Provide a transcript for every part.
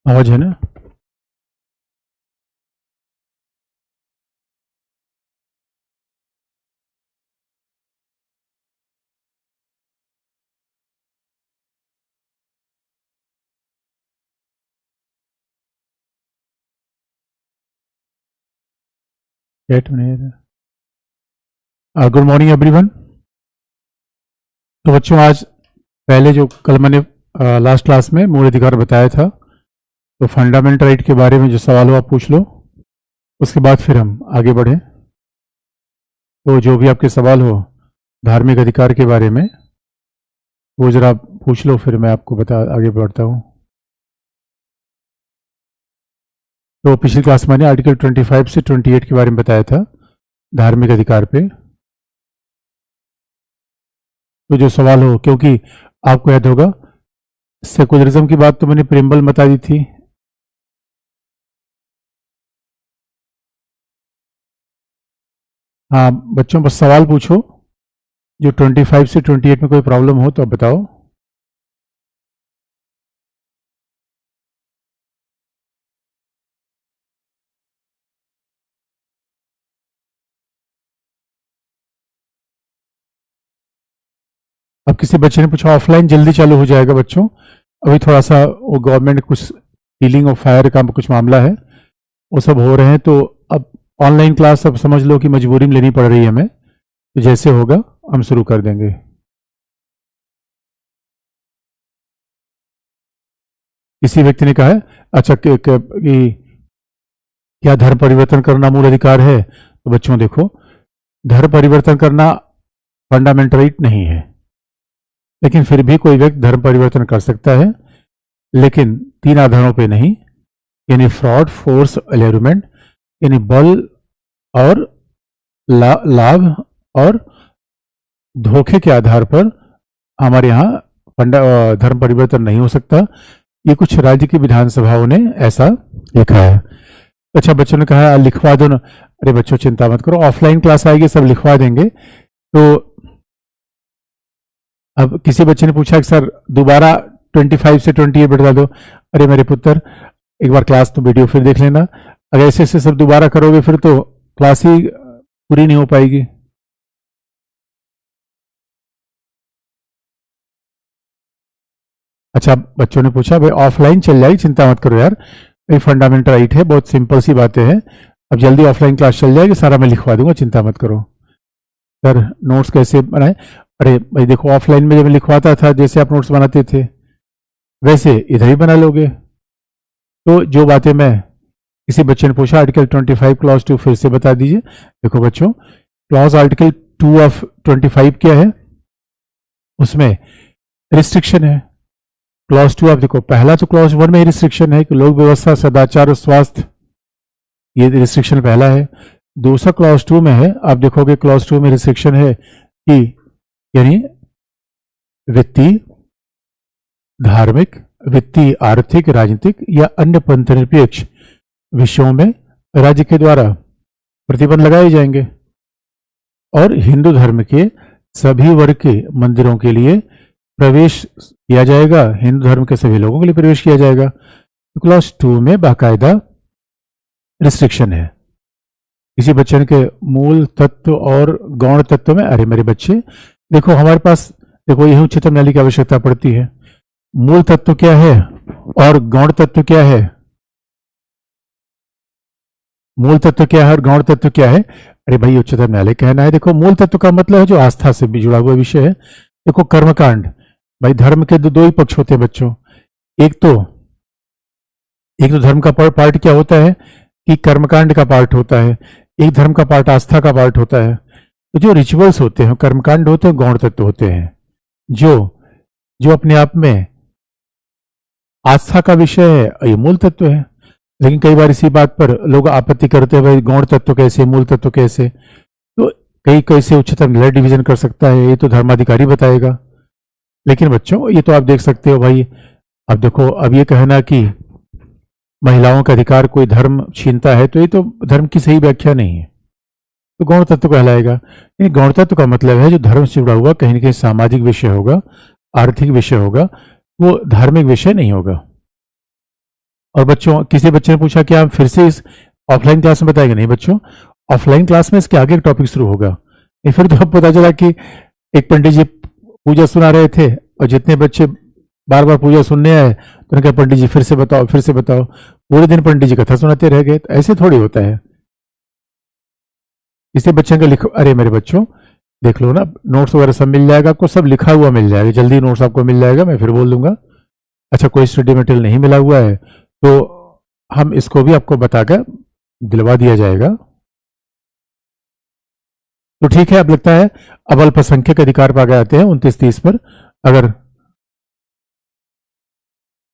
आवाज है ना? Eight minute. Good morning everyone. तो बच्चों, आज पहले जो कल मैंने लास्ट क्लास में मूल अधिकार बताया था, तो फंडामेंटल राइट के बारे में जो सवाल हो आप पूछ लो, उसके बाद फिर हम आगे बढ़ें। तो जो भी आपके सवाल हो धार्मिक अधिकार के बारे में, वो जरा पूछ लो, फिर मैं आपको आगे बढ़ता हूँ। तो पिछली क्लास में मैंने आर्टिकल 25 से 28 के बारे में बताया था धार्मिक अधिकार पे। तो जो सवाल हो, क्योंकि आपको याद होगा सेकुलरिज्म की बात तो मैंने प्रेम्बल बता दी थी, हाँ बच्चों बस सवाल पूछो, जो 25 से 28 में कोई प्रॉब्लम हो तो आप बताओ। अब किसी बच्चे ने पूछा ऑफलाइन जल्दी चालू हो जाएगा बच्चों, अभी थोड़ा सा वो गवर्नमेंट कुछ सीलिंग ऑफ फायर का कुछ मामला है, वो सब हो रहे हैं, तो अब ऑनलाइन क्लास अब समझ लो कि मजबूरी में लेनी पड़ रही है हमें, तो जैसे होगा हम शुरू कर देंगे। किसी व्यक्ति ने कहा है अच्छा कि क्या धर्म परिवर्तन करना मूल अधिकार है? तो बच्चों देखो, धर्म परिवर्तन करना फंडामेंटल राइट नहीं है, लेकिन फिर भी कोई व्यक्ति धर्म परिवर्तन कर सकता है, लेकिन 3 आधारों पे नहीं, यानी फ्रॉड, फोर्स, एलियरमेंट, यानी बल और लाभ और धोखे के आधार पर हमारे यहाँ धर्म परिवर्तन नहीं हो सकता। ये कुछ राज्य की विधानसभाओं ने ऐसा लिखा है। अच्छा, बच्चों ने कहा लिखवा दो ना। अरे बच्चों चिंता मत करो, ऑफलाइन क्लास आएगी सब लिखवा देंगे। तो अब किसी बच्चे ने पूछा कि सर दोबारा 25 से 28 बता दो। अरे मेरे पुत्र, एक बार क्लास तो वीडियो फिर देख लेना, अगर ऐसे ऐसे सब दोबारा करोगे फिर तो क्लास ही पूरी नहीं हो पाएगी। अच्छा, बच्चों ने पूछा भाई ऑफलाइन चल जाएगी, चिंता मत करो यार, ये फंडामेंटल राइट है, बहुत सिंपल सी बातें हैं, अब जल्दी ऑफलाइन क्लास चल जाएगी, सारा मैं लिखवा दूंगा, चिंता मत करो। सर नोट्स कैसे बनाए? अरे भाई देखो, ऑफलाइन में जब मैं लिखवाता था जैसे आप नोट्स बनाते थे वैसे इधर ही बना लोगे। तो जो बातें मैं, किसी बच्चे ने पूछा आर्टिकल 25 क्लॉज 2 फिर से बता दीजिए। देखो बच्चों, क्लॉज आर्टिकल 2 ऑफ 25 क्या है? उसमें रिस्ट्रिक्शन है। क्लॉज 2 आप देखो, पहला तो क्लॉज 1 में ही रिस्ट्रिक्शन है कि लोक व्यवस्था, सदाचार और स्वास्थ्य, ये रिस्ट्रिक्शन पहला है। दूसरा क्लॉज 2 में है, आप देखोगे क्लॉज 2 में रिस्ट्रिक्शन है कि यानी वित्तीय, धार्मिक, वित्तीय, आर्थिक, राजनीतिक या अन्य पंथ निरपेक्ष विषयों में राज्य के द्वारा प्रतिबंध लगाए जाएंगे, और हिंदू धर्म के सभी वर्ग के मंदिरों के लिए प्रवेश किया जाएगा, हिंदू धर्म के सभी लोगों के लिए प्रवेश किया जाएगा। तो क्लॉज 2 में बाकायदा रिस्ट्रिक्शन है। किसी बच्चे के मूल तत्व और गौण तत्व में, अरे मेरे बच्चे देखो, हमारे पास देखो यही उच्चतम न्यायालय की आवश्यकता पड़ती है। मूल तत्व क्या है और गौण तत्व क्या है? मूल तत्व क्या है और गौण तत्व क्या है? अरे भाई उच्चतम न्यायालय कहना है, देखो मूल तत्व का मतलब है जो आस्था से भी जुड़ा हुआ विषय है। देखो कर्मकांड, भाई धर्म के दो ही पक्ष होते हैं बच्चों। एक तो धर्म का पार्ट क्या होता है कि कर्मकांड का पार्ट होता है, एक धर्म का पार्ट आस्था का पार्ट होता है। तो जो रिचुअल्स होते हैं कर्मकांड होते हैं, गौण तत्व होते हैं, जो अपने आप में आस्था का विषय है, ये मूल तत्व है। लेकिन कई बार इसी बात पर लोग आपत्ति करते हैं, भाई गौण तत्व कैसे, मूल तत्व कैसे? तो कई कैसे उच्चतम न्यायालय डिवीजन कर सकता है, ये तो धर्माधिकारी बताएगा। लेकिन बच्चों ये तो आप देख सकते हो भाई, अब देखो, अब ये कहना कि महिलाओं का अधिकार कोई धर्म छीनता है, तो ये तो धर्म की सही व्याख्या नहीं है, तो गौण तत्व कहलाएगा। गौण तत्व का मतलब है जो धर्म से जुड़ा हुआ कहीं ना कहीं सामाजिक विषय होगा, आर्थिक विषय होगा, वो धार्मिक विषय नहीं होगा। और बच्चों किसी बच्चे ने पूछा कि आप फिर से इस ऑफलाइन क्लास में बताएंगे? नहीं बच्चों, ऑफलाइन क्लास में इसके आगे एक टॉपिक शुरू होगा। नहीं फिर तो अब पता चला कि एक पंडित जी पूजा सुना रहे थे और जितने बच्चे बार बार पूजा सुनने आए तो उन्होंने कहा पंडित जी फिर से बताओ, फिर से बताओ। पूरे दिन पंडित जी कथा सुनाते रह गए। तो ऐसे थोड़ी होता है। इसे बच्चों का लिखो, अरे मेरे बच्चों देख लो ना, नोट्स वगैरह सब मिल जाएगा आपको, सब लिखा हुआ मिल जाएगा, जल्दी नोट्स आपको मिल जाएगा, मैं फिर बोल दूंगा। अच्छा कोई स्टडी मटेरियल नहीं मिला हुआ है तो हम इसको भी आपको बताकर दिलवा दिया जाएगा। तो ठीक है, अब लगता है अब अल्पसंख्यक अधिकार पर आ जाते हैं 29-30 पर। अगर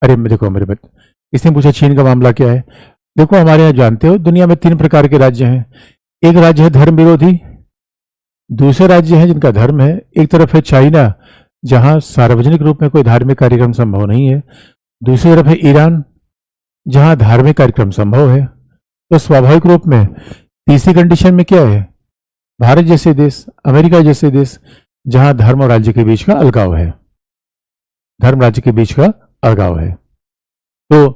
अरे देखो मेरे बच्चे, इसने पूछा चीन का मामला क्या है। देखो हमारे यहाँ जानते हो दुनिया में 3 प्रकार के राज्य हैं। एक राज्य है धर्म विरोधी, दूसरे राज्य हैं जिनका धर्म है। एक तरफ है चाइना जहां सार्वजनिक रूप में कोई धार्मिक कार्यक्रम संभव नहीं है। दूसरी तरफ है ईरान जहां धार्मिक कार्यक्रम संभव है। तो स्वाभाविक रूप में तीसरी कंडीशन में क्या है, भारत जैसे देश, अमेरिका जैसे देश जहां धर्म और राज्य के बीच का अलगाव है, धर्म राज्य के बीच का अलगाव है। तो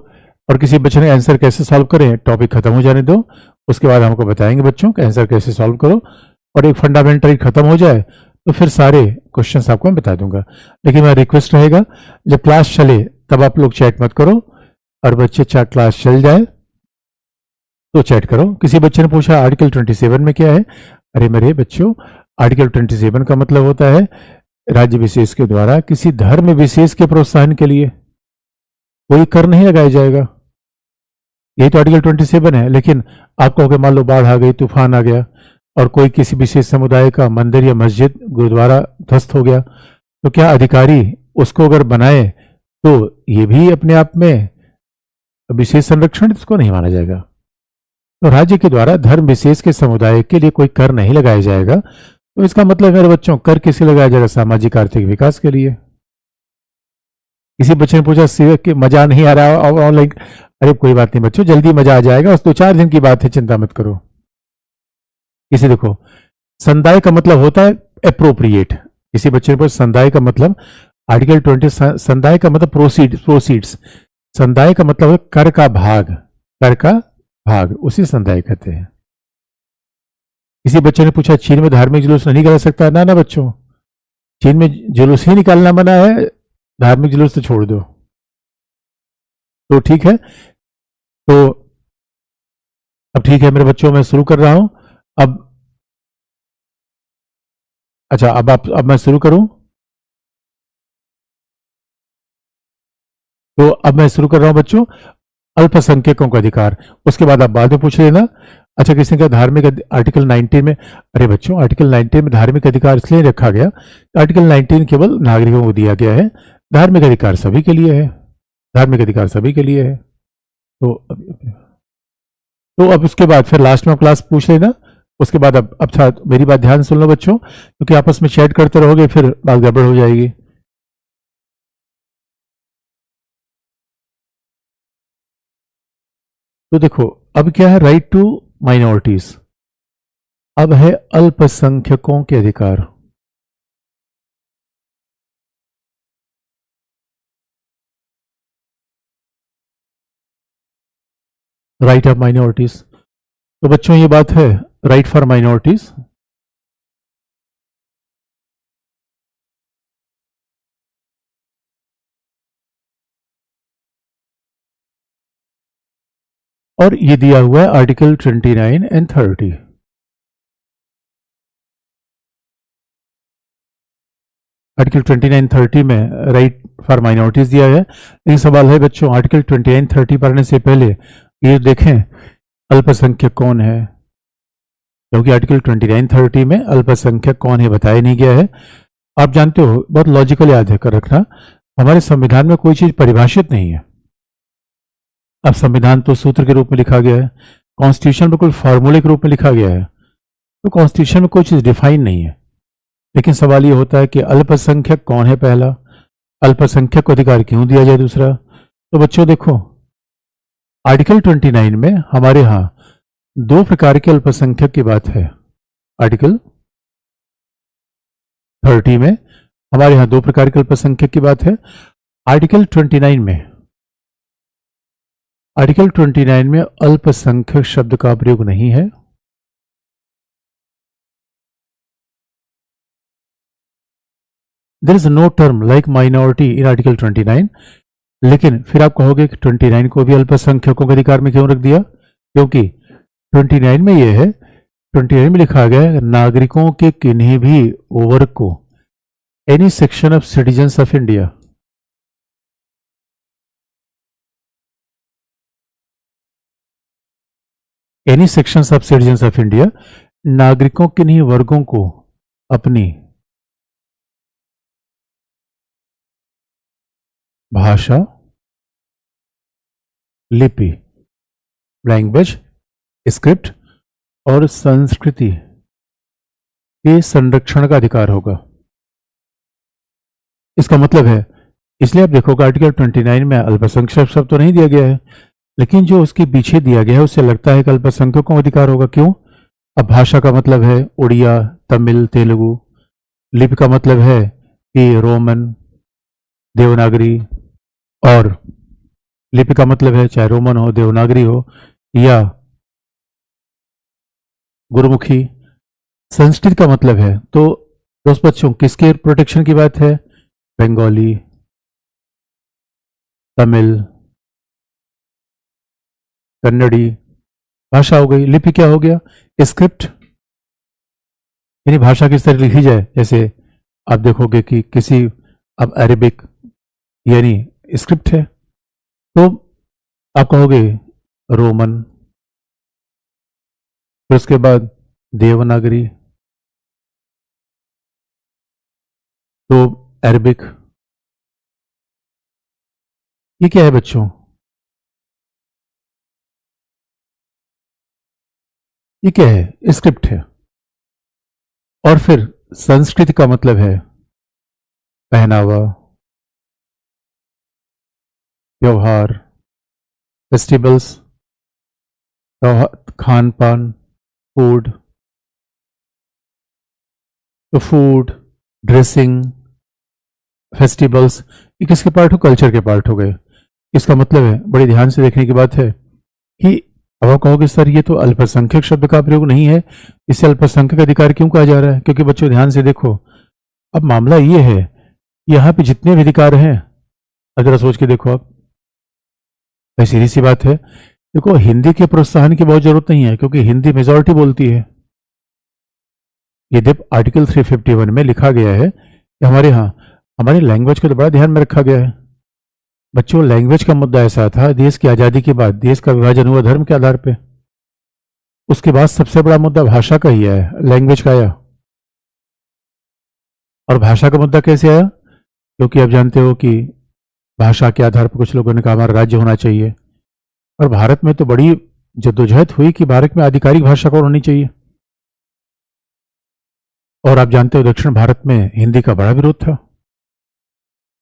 और किसी बच्चे ने आंसर कैसे सॉल्व करें, टॉपिक खत्म हो जाने दो, उसके बाद हमको बताएंगे बच्चों कि आंसर कैसे सॉल्व करो। और एक फंडामेंटल खत्म हो जाए तो फिर सारे क्वेश्चंस आपको मैं बता दूंगा। लेकिन मेरा रिक्वेस्ट रहेगा जब क्लास चले तब आप लोग चैट मत करो, और बच्चे क्लास चल जाए तो चैट करो। किसी बच्चे ने पूछा आर्टिकल 27 में क्या है। अरे मेरे बच्चों, आर्टिकल 27 का मतलब होता है राज्य विशेष के द्वारा किसी धर्म विशेष के प्रोत्साहन के लिए कोई कर नहीं लगाया जाएगा। यही तो आर्टिकल 27 है। लेकिन आपको अगर मान लो बाढ़ आ गई, तूफान आ गया और कोई किसी विशेष समुदाय का मंदिर या मस्जिद गुरुद्वारा ध्वस्त हो गया, तो क्या अधिकारी उसको अगर बनाए तो ये भी अपने आप में विशेष संरक्षण, इसको नहीं माना जाएगा। तो राज्य के द्वारा धर्म विशेष के समुदाय के लिए कोई कर नहीं लगाया जाएगा। तो इसका मतलब मेरे बच्चों कर किसे लगाया जाएगा, सामाजिक आर्थिक विकास के लिए। किसी बच्चे ने पूछा सिविक के मजा नहीं आ रहा ऑनलाइन। अरे कोई बात नहीं बच्चों, जल्दी मजा आ जाएगा, बस 2-4 दिन की बात है, चिंता मत करो। इसे देखो, संदाय का मतलब होता है अप्रोप्रिएट। किसी बच्चे ने पूछा संदाय का मतलब, आर्टिकल 20 संदाय का मतलब प्रोसीड्स। संदाय का मतलब है कर का भाग, कर का भाग, उसी संदाय कहते हैं। किसी बच्चे ने पूछा चीन में धार्मिक जुलूस नहीं निकाल सकता। ना ना बच्चों, चीन में जुलूस ही निकालना मना है, धार्मिक जुलूस तो छोड़ दो। तो ठीक है, तो अब ठीक है मेरे बच्चों, मैं शुरू कर रहा हूं अब। अच्छा अब मैं शुरू करूं, तो अब मैं शुरू कर रहा हूं बच्चों, अल्पसंख्यकों का अधिकार। उसके बाद आप बाद में पूछ लेना। अच्छा किसी का धार्मिक आर्टिकल 19 में, अरे बच्चों आर्टिकल 19 में धार्मिक अधिकार इसलिए रखा गया, आर्टिकल 19 केवल नागरिकों को दिया गया है, धार्मिक अधिकार सभी के लिए है, धार्मिक अधिकार सभी के लिए है। तो अब उसके बाद फिर लास्ट में क्लास पूछ लेना। उसके बाद अब था, मेरी बात ध्यान सुन लो बच्चों, क्योंकि आपस में चैट करते रहोगे फिर बात गड़बड़ हो जाएगी। तो देखो अब क्या है, राइट टू माइनॉरिटीज, अब है अल्पसंख्यकों के अधिकार। राइट ऑफ माइनॉरिटीज, तो बच्चों ये बात है राइट फॉर माइनॉरिटीज। और ये दिया हुआ है आर्टिकल 29 एंड 30। आर्टिकल 29-30 में राइट फॉर माइनॉरिटीज दिया है। एक सवाल है बच्चों, आर्टिकल 29-30 पढ़ने से पहले ये देखें अल्पसंख्यक कौन है, क्योंकि आर्टिकल 29-30 में अल्पसंख्यक कौन है बताया नहीं गया है। आप जानते हो, बहुत लॉजिकल याद है कर रखना, हमारे संविधान में कोई चीज परिभाषित नहीं है। अब संविधान तो सूत्र के रूप में लिखा गया है, कॉन्स्टिट्यूशन बिल्कुल फॉर्मूले के रूप में लिखा गया है, तो कॉन्स्टिट्यूशन में कोई चीज डिफाइन नहीं है। लेकिन सवाल ये होता है कि अल्पसंख्यक कौन है पहला, अल्पसंख्यक को अधिकार क्यों दिया जाए दूसरा। तो बच्चों देखो, आर्टिकल 29 में हमारे यहां 2 प्रकार के अल्पसंख्यक की बात है। आर्टिकल 30 में हमारे यहां 2 प्रकार के अल्पसंख्यक की बात है। आर्टिकल 29 में, आर्टिकल 29 में अल्पसंख्यक शब्द का प्रयोग नहीं है। There is no term like minority in article 29। लेकिन फिर आप कहोगे कि 29 को भी अल्पसंख्यकों के अधिकार में क्यों रख दिया? क्योंकि 29 में यह है, 29 में लिखा गया है नागरिकों के किन्हीं भी वर्ग को, any section of citizens of India, any sections of citizens of India, नागरिकों के किन्हीं वर्गों को अपनी भाषा, लिपि, लैंग्वेज, स्क्रिप्ट और संस्कृति के संरक्षण का अधिकार होगा। इसका मतलब है, इसलिए आप देखोगे आर्टिकल 29 में अल्पसंख्यक शब्द तो नहीं दिया गया है, लेकिन जो उसके पीछे दिया गया है उससे लगता है कि अल्पसंख्यकों को अधिकार होगा। क्यों? अब भाषा का मतलब है उड़िया, तमिल, तेलुगु। लिपि का मतलब है कि रोमन, देवनागरी, और लिपि का मतलब है चाहे रोमन हो, देवनागरी हो या गुरुमुखी। संस्कृत का मतलब है, तो दोस्त बच्चों किसके प्रोटेक्शन की बात है? बंगाली, तमिल, कन्नड़ी भाषा हो गई। लिपि क्या हो गया? स्क्रिप्ट, यानी भाषा किस तरह लिखी जाए। जैसे आप देखोगे कि किसी, अब अरेबिक यानी स्क्रिप्ट है, तो आप कहोगे रोमन, फिर उसके बाद देवनागरी, तो अरबिक। ये क्या है बच्चों? ये क्या है? स्क्रिप्ट है। और फिर संस्कृति का मतलब है पहनावा, व्यवहार, फेस्टिवल्स, खान पान, फूड, तो फूड, ड्रेसिंग, फेस्टिवल्स, ये किसके पार्ट हो? कल्चर के पार्ट हो गए। इसका मतलब है, बड़े ध्यान से देखने की बात है कि अब आप कहोगे सर ये तो अल्पसंख्यक शब्द का प्रयोग नहीं है, इसे अल्पसंख्यक अधिकार क्यों कहा जा रहा है? क्योंकि बच्चों ध्यान से देखो, अब मामला ये है, यहाँ पे जितने भी अधिकार हैं, अगर सोच के देखो आप, सीधी सी बात है, देखो हिंदी के प्रोत्साहन की बहुत जरूरत नहीं है, क्योंकि हिंदी मेजॉरिटी बोलती है। यद्यप आर्टिकल 351 में लिखा गया है कि हमारे यहाँ हमारी लैंग्वेज को तो बड़ा ध्यान में रखा गया है। बच्चों लैंग्वेज का मुद्दा ऐसा था, देश की आज़ादी के बाद देश का विभाजन हुआ धर्म के आधार पे, उसके बाद सबसे बड़ा मुद्दा भाषा का ही है, लैंग्वेज का आया। और भाषा का मुद्दा कैसे आया? क्योंकि आप जानते हो कि भाषा के आधार पर कुछ लोगों ने कहा हमारा राज्य होना चाहिए, और भारत में तो बड़ी जद्दोजहद हुई कि भारत में आधिकारिक भाषा कौन होनी चाहिए। और आप जानते हो दक्षिण भारत में हिंदी का बड़ा विरोध था।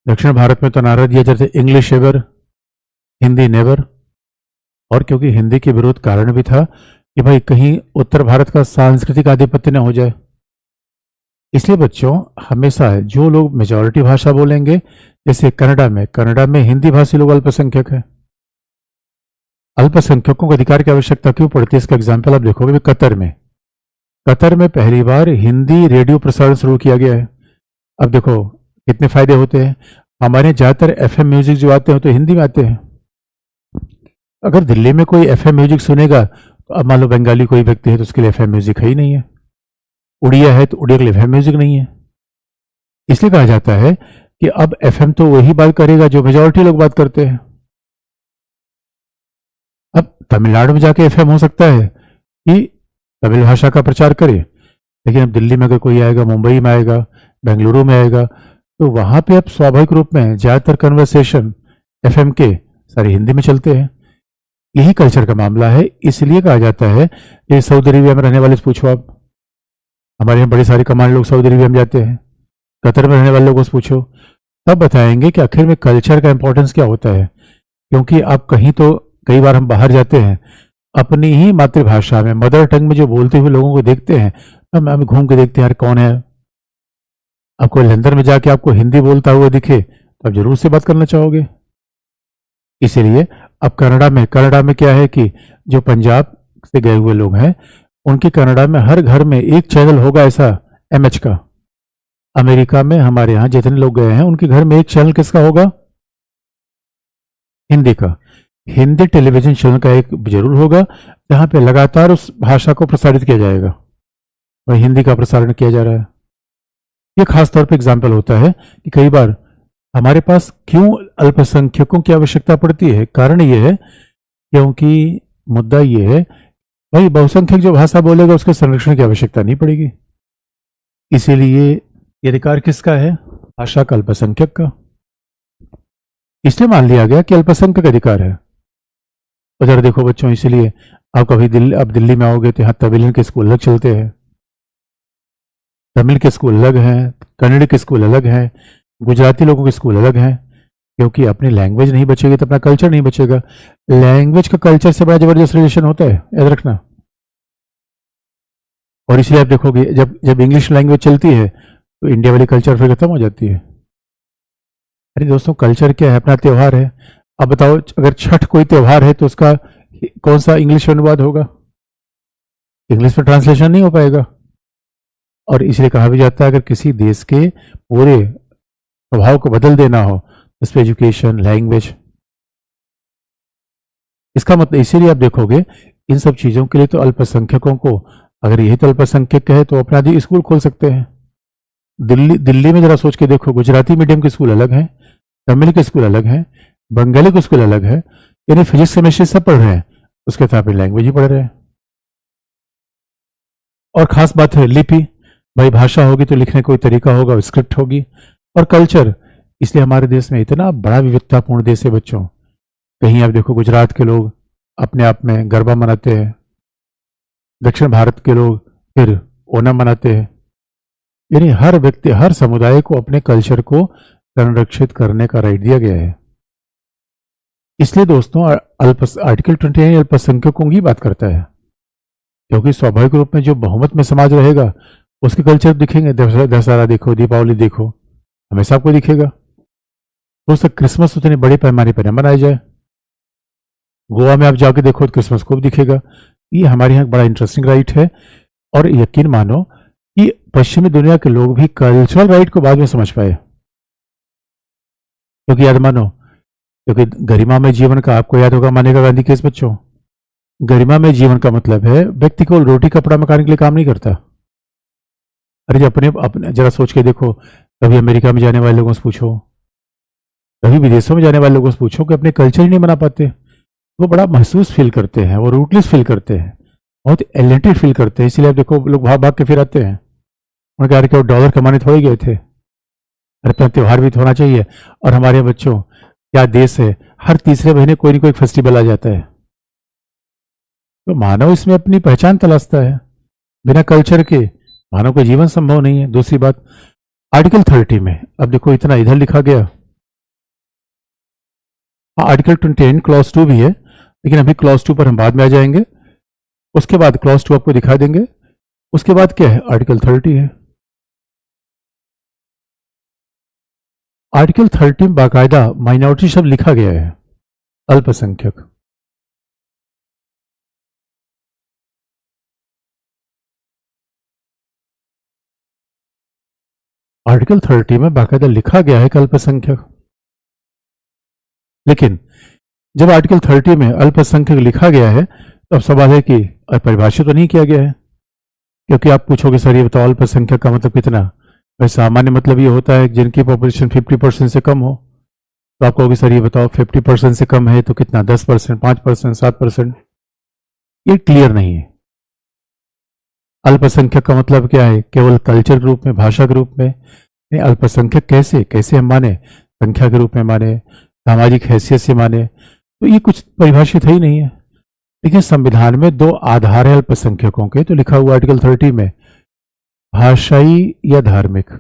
दक्षिण भारत में तो नारा दिया जाता है इंग्लिश एवर, हिंदी नेवर। और क्योंकि हिंदी के विरोध कारण भी था कि भाई कहीं उत्तर भारत का सांस्कृतिक आधिपत्य न हो जाए। इसलिए बच्चों हमेशा जो लोग मेजॉरिटी भाषा बोलेंगे, जैसे कनाडा में हिंदी भाषी लोग अल्पसंख्यक है। अल्पसंख्यकों को अधिकार की आवश्यकता क्यों पड़ती है? इसका एग्जाम्पल आप देखोगे कतर में पहली बार हिंदी रेडियो प्रसारण शुरू किया गया है। अब देखो कितने फायदे होते हैं। हमारे ज्यादातर एफएम म्यूजिक जो आते हैं तो हिंदी में आते हैं। अगर दिल्ली में कोई एफएम म्यूजिक सुनेगा, तो अब मान लो बंगाली कोई व्यक्ति है तो उसके लिए एफएम म्यूजिक है ही नहीं है, उड़िया है तो उड़िया के लिए एफएम म्यूजिक नहीं है। इसलिए कहा जाता है कि अब एफएम तो वही बात करेगा जो मेजॉरिटी लोग बात करते हैं। अब तमिलनाडु में जाके एफएम हो सकता है कि तमिल भाषा का प्रचार करे, लेकिन अब दिल्ली में अगर कोई आएगा, मुंबई में आएगा, बेंगलुरु में आएगा, तो वहां पे अब स्वाभाविक रूप में ज्यादातर कन्वर्सेशन एफएम के सारे हिंदी में चलते हैं। यही कल्चर का मामला है। इसलिए कहा जाता है कि सऊदी अरेबिया में रहने वाले से पूछो आप, हमारे यहाँ बड़े सारे कमांड लोग सऊदी अरेबिया में जाते हैं, कतर में रहने वाले लोगों से पूछो, तब बताएंगे कि आखिर में कल्चर का इंपॉर्टेंस क्या होता है। क्योंकि आप कहीं तो कई बार हम बाहर जाते हैं, अपनी ही मातृभाषा में, मदर टंग में जो बोलते हुए लोगों को देखते हैं, हम घूम के देखते हैं यार कौन है। आपको लंदन में जाके आपको हिंदी बोलता हुआ दिखे तो आप जरूर से बात करना चाहोगे। इसीलिए अब कनाडा में क्या है कि जो पंजाब से गए हुए लोग हैं उनके कनाडा में हर घर में एक चैनल होगा ऐसा एमएच का। अमेरिका में हमारे यहाँ जितने लोग गए हैं उनके घर में एक चैनल किसका होगा? हिंदी का। हिंदी टेलीविजन चैनल का एक जरूर होगा जहां पे लगातार उस भाषा को प्रसारित किया जाएगा। वही हिंदी का प्रसारण किया जा रहा है। ये खास तौर पे एग्जाम्पल होता है कि कई बार हमारे पास क्यों अल्पसंख्यकों की आवश्यकता पड़ती है। कारण ये है क्योंकि मुद्दा ये है भाई बहुसंख्यक जो भाषा बोलेगा उसके संरक्षण की आवश्यकता नहीं पड़ेगी। इसीलिए ये अधिकार किसका है? भाषा का, अल्पसंख्यक का। इसलिए मान लिया गया कि अल्पसंख्यक अधिकार है। और जरा देखो बच्चों, इसीलिए आप कभी दिल्ली में आओगे तो यहाँ तमिल के स्कूल अलग चलते हैं। तमिल के स्कूल अलग हैं, कन्नड़ के स्कूल अलग हैं, गुजराती लोगों के स्कूल अलग हैं। क्योंकि अपनी लैंग्वेज नहीं बचेगी तो अपना कल्चर नहीं बचेगा। लैंग्वेज का कल्चर से बड़ा जबरदस्त रिलेशन होता है, याद रखना। और इसलिए आप देखोगे जब जब इंग्लिश लैंग्वेज चलती है तो इंडिया वाली कल्चर फिर खत्म हो जाती है। अरे दोस्तों, कल्चर क्या है? अपना त्यौहार है। अब बताओ, अगर छठ कोई त्यौहार है तो उसका कौन सा इंग्लिश में अनुवाद होगा? इंग्लिश में ट्रांसलेशन नहीं हो पाएगा। और इसलिए कहा भी जाता है अगर किसी देश के पूरे प्रभाव को बदल देना हो उस पर एजुकेशन, लैंग्वेज, इसका मतलब इसीलिए आप देखोगे इन सब चीजों के लिए तो अल्पसंख्यकों को, अगर यही तो अल्पसंख्यक है तो अपना भी स्कूल खोल सकते हैं। दिल्ली में जरा सोच के देखो, गुजराती मीडियम के स्कूल अलग हैं, तमिल के स्कूल अलग हैं, बंगाली के स्कूल अलग है। यानी फिजिक्स केमिस्ट्री सब पढ़ रहे हैं, उसके साथ में लैंग्वेज ही पढ़ रहे हैं। और खास बात है लिपि, भाई भाषा होगी तो लिखने का कोई तरीका होगा, स्क्रिप्ट होगी। और कल्चर, इसलिए हमारे देश में इतना बड़ा विविधतापूर्ण देश है बच्चों। कहीं आप देखो गुजरात के लोग अपने आप में गरबा मनाते हैं, दक्षिण भारत के लोग फिर ओणम मनाते हैं। यानी हर व्यक्ति, हर समुदाय को अपने कल्चर को संरक्षित करने का राइट दिया गया है। इसलिए दोस्तों आर्टिकल 29 अल्पसंख्यकों की बात करता है, क्योंकि स्वाभाविक रूप में जो बहुमत में समाज रहेगा उसके कल्चर दिखेंगे। दशहरा देखो, दीपावली देखो, हमेशा आपको दिखेगा। दोस्तों क्रिसमस उतने बड़े पैमाने पर न मनाया जाए, गोवा में आप जाके देखो तो क्रिसमस खूब दिखेगा। ये हमारे यहाँ बड़ा इंटरेस्टिंग राइट है। और यकीन मानो कि पश्चिमी दुनिया के लोग भी कल्चरल राइट को बाद में समझ पाए। क्योंकि याद मानो, क्योंकि गरिमा में जीवन का आपको याद होगा मानेगा गांधी केस बच्चों। गरिमा में जीवन का मतलब है व्यक्ति को रोटी कपड़ा मकान के लिए काम नहीं करता। अरे जब अपने जरा सोच के देखो, कभी अमेरिका में जाने वाले लोगों से पूछो, कभी विदेशों में जाने वाले लोगों से पूछो कि अपने कल्चर ही नहीं बना पाते। वो बड़ा महसूस फील करते हैं, वो रूटलेस फील करते हैं, बहुत एलिएनेटेड फील करते हैं। इसलिए आप देखो लोग भाग भाग के फिर आते हैं। उनके यार क्या डॉलर कमाने थोड़े गए थे, अरे अपना त्यौहार भी तो होना चाहिए। और हमारे बच्चों, क्या देश है, हर तीसरे महीने कोई ना कोई फेस्टिवल आ जाता है। तो मानव इसमें अपनी पहचान तलाशता है। बिना कल्चर के मानव का जीवन संभव नहीं है। दूसरी बात, आर्टिकल 30 में अब देखो इतना इधर लिखा गया। आर्टिकल 29 क्लॉज 2 भी है, लेकिन अभी क्लॉज 2 पर हम बाद में आ जाएंगे। उसके बाद क्लॉज 2 आपको दिखा देंगे। उसके बाद क्या है, आर्टिकल 30 है। आर्टिकल 30 में बाकायदा माइनॉरिटी शब्द लिखा गया है, अल्पसंख्यक। आर्टिकल 30 में बाकायदा लिखा गया है कि अल्पसंख्यक। लेकिन जब आर्टिकल 30 में अल्पसंख्यक लिखा गया है तो अब सवाल है कि परिभाषित तो नहीं किया गया है। क्योंकि आप पूछोगे सर ये बताओ अल्पसंख्यक का मतलब कितना? भाई सामान्य मतलब ये होता है जिनकी पॉपुलेशन 50% से कम हो। तो आप कहोगे सर ये बताओ 50% से कम है तो कितना, 10%, 5%, 7%? ये क्लियर नहीं है। अल्पसंख्यक का मतलब क्या है? केवल कल्चर के रूप में, भाषा के रूप में? नहीं, अल्पसंख्यक कैसे कैसे हम माने? संख्या के रूप में माने, सामाजिक हैसियत से माने? तो ये कुछ परिभाषित है ही नहीं है। देखिए संविधान में दो आधार है अल्पसंख्यकों के, तो लिखा हुआ आर्टिकल 30 में, भाषाई या धार्मिक,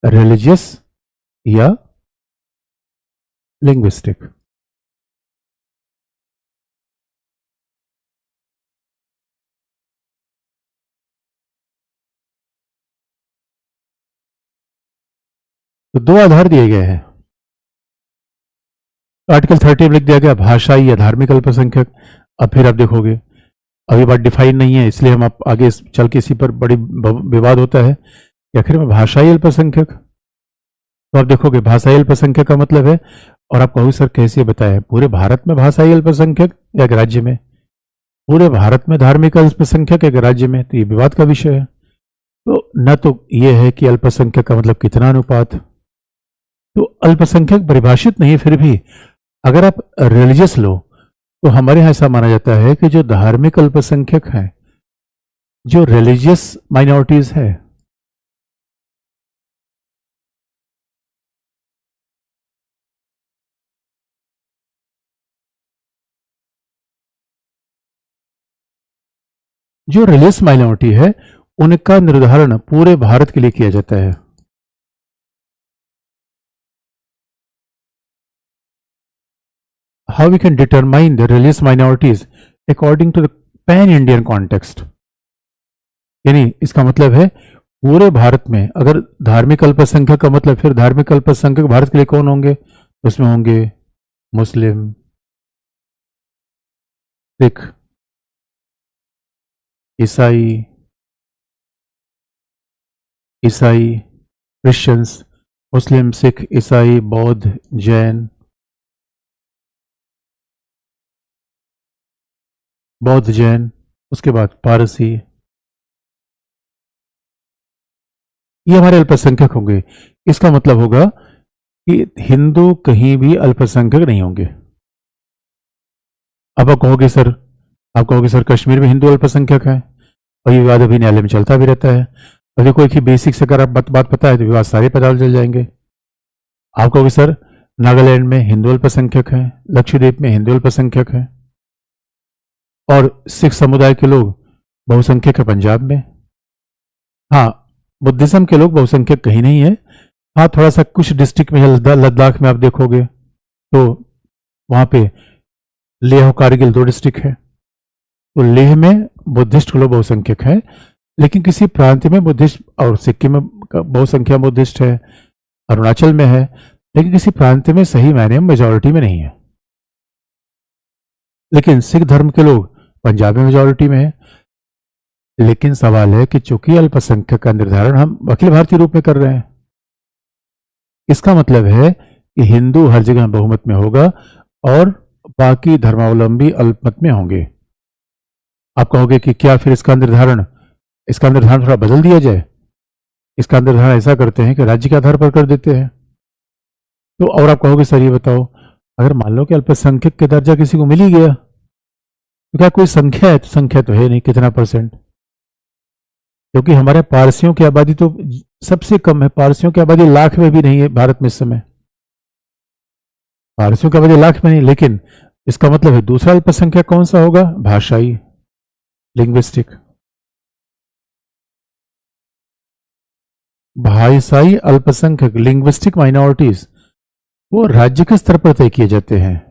रिलीजियस या लिंग्विस्टिक। तो दो आधार दिए गए हैं। आर्टिकल 30 में लिख दिया गया भाषाई या धार्मिक अल्पसंख्यक। अब फिर आप देखोगे अभी बात डिफाइन नहीं है, इसलिए हम आप आगे चल के इसी पर बड़ी विवाद होता है कि आखिर में भाषाई अल्पसंख्यक। तो आप देखोगे भाषाई अल्पसंख्यक का मतलब है, और आप कहोगे सर कैसे बताएं, पूरे भारत में भाषाई अल्पसंख्यक या एक राज्य में? पूरे भारत में धार्मिक अल्पसंख्यक एक राज्य में, तो ये विवाद का विषय है। तो न तो ये है कि अल्पसंख्यक का मतलब कितना अनुपात, तो अल्पसंख्यक परिभाषित नहीं, फिर भी अगर आप रिलीजियस लो तो हमारे यहाँ ऐसा माना जाता है कि जो धार्मिक अल्पसंख्यक हैं, जो रिलीजियस माइनॉरिटीज है, जो रिलीजियस माइनॉरिटी है उनका निर्धारण पूरे भारत के लिए किया जाता है। How we can determine the religious minorities according to the pan Indian context, यानी इसका मतलब है पूरे भारत में अगर धार्मिक अल्पसंख्यक का मतलब, फिर धार्मिक अल्पसंख्यक भारत के लिए कौन होंगे? उसमें होंगे मुस्लिम, सिख, ईसाई, क्रिश्चियंस, मुस्लिम, सिख, ईसाई, बौद्ध, जैन, उसके बाद पारसी, ये हमारे अल्पसंख्यक होंगे। इसका मतलब होगा कि हिंदू कहीं भी अल्पसंख्यक नहीं होंगे। अब आप कहोगे सर कश्मीर में हिंदू अल्पसंख्यक है, और ये विवाद अभी न्यायालय में चलता भी रहता है। और देखो एक ही बेसिक से अगर आप बात पता है तो विवाद सारे पता चल जाएंगे। आप कहोगे सर नागालैंड में हिंदू अल्पसंख्यक है, लक्षद्वीप में हिंदू अल्पसंख्यक है, और सिख समुदाय के लोग बहुसंख्यक है पंजाब में। हाँ, बुद्धिज्म के लोग बहुसंख्यक कहीं नहीं है। हाँ, थोड़ा सा कुछ डिस्ट्रिक्ट में, लद्दाख में आप देखोगे तो वहां पे लेह और कारगिल 2 डिस्ट्रिक्ट है, तो लेह में बुद्धिस्ट लोग बहुसंख्यक है, लेकिन किसी प्रांत में बुद्धिस्ट, और सिक्किम में बहुसंख्या बुद्धिस्ट है, अरुणाचल में है, लेकिन किसी प्रांत में सही मायने में मेजॉरिटी में नहीं है। लेकिन सिख धर्म के लोग पंजाब में मेजॉरिटी में है। लेकिन सवाल है कि चूंकि अल्पसंख्यक का निर्धारण हम अखिल भारतीय रूप में कर रहे हैं, इसका मतलब है कि हिंदू हर जगह बहुमत में होगा और बाकी धर्मावलंबी अल्पमत में होंगे। आप कहोगे कि क्या फिर इसका निर्धारण थोड़ा बदल दिया जाए? इसका निर्धारण ऐसा करते हैं कि राज्य के आधार पर कर देते हैं। तो और आप कहोगे सर ये बताओ, अगर मान लो कि अल्पसंख्यक के दर्जा किसी को मिल ही गया, तो क्या कोई संख्या है? तो संख्या तो है नहीं, कितना %? क्योंकि हमारे पारसियों की आबादी तो सबसे कम है, पारसियों की आबादी लाख में भी नहीं है भारत में इस समय, पारसियों की आबादी लाख में नहीं। लेकिन इसका मतलब है दूसरा अल्पसंख्यक कौन सा होगा? भाषाई, लिंग्विस्टिक। भाषाई अल्पसंख्यक, लिंग्विस्टिक माइनॉरिटीज, वो राज्य के स्तर पर तय किए जाते हैं।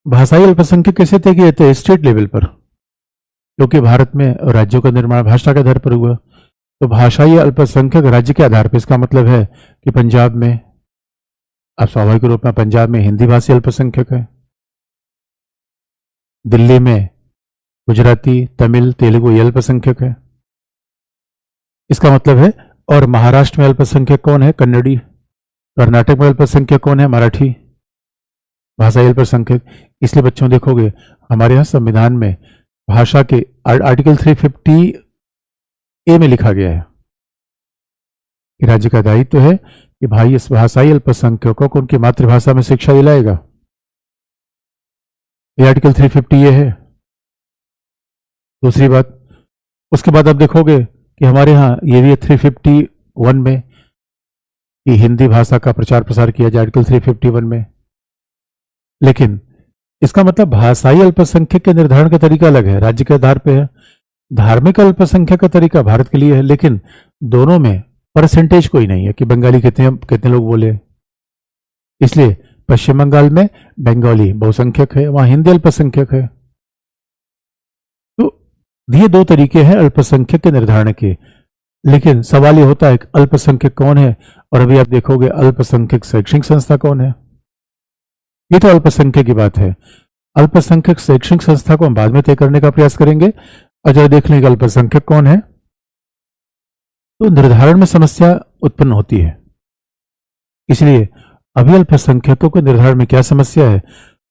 भाषाई अल्पसंख्यक कैसे तय किए जाते हैं? स्टेट लेवल पर, क्योंकि भारत में राज्यों का निर्माण भाषा के आधार पर हुआ। तो भाषाई अल्पसंख्यक राज्य के आधार पर, इसका मतलब है कि पंजाब में, अब स्वाभाविक रूप में पंजाब में हिंदी भाषी अल्पसंख्यक है, दिल्ली में गुजराती, तमिल, तेलुगु ये अल्पसंख्यक है, इसका मतलब है। और महाराष्ट्र में अल्पसंख्यक कौन है? कन्नड़ी। कर्नाटक में अल्पसंख्यक कौन है? मराठी। भाषाई अल्पसंख्यक। इसलिए बच्चों देखोगे हमारे यहाँ संविधान में भाषा के आर्टिकल 350A में लिखा गया है कि राज्य का दायित्व है कि भाई इस भाषाई अल्पसंख्यकों को उनकी मातृभाषा में शिक्षा दिलाएगा। ये आर्टिकल 350A है। दूसरी बात, उसके बाद आप देखोगे कि हमारे यहाँ ये भी 351 में कि हिंदी भाषा का प्रचार प्रसार किया जाए, आर्टिकल 351 में। लेकिन इसका मतलब भाषाई अल्पसंख्यक के निर्धारण का तरीका अलग है, राज्य के आधार पर है। धार्मिक अल्पसंख्यक का तरीका भारत के लिए है, लेकिन दोनों में परसेंटेज कोई नहीं है कि बंगाली कितने लोग बोले। इसलिए पश्चिम बंगाल में बंगाली बहुसंख्यक है, वहां हिंदी अल्पसंख्यक है। तो ये 2 तरीके हैं अल्पसंख्यक के निर्धारण के। लेकिन सवाल ये होता है कि अल्पसंख्यक कौन है, और अभी आप देखोगे अल्पसंख्यक शैक्षणिक संस्था कौन है। ये तो अल्पसंख्यक की बात है। अल्पसंख्यक शैक्षणिक संस्था को हम बाद में तय करने का प्रयास करेंगे। और जरा देख लेंगे अल्पसंख्यक कौन है। तो निर्धारण में समस्या उत्पन्न होती है, इसलिए अभी अल्पसंख्यकों के निर्धारण में क्या समस्या है,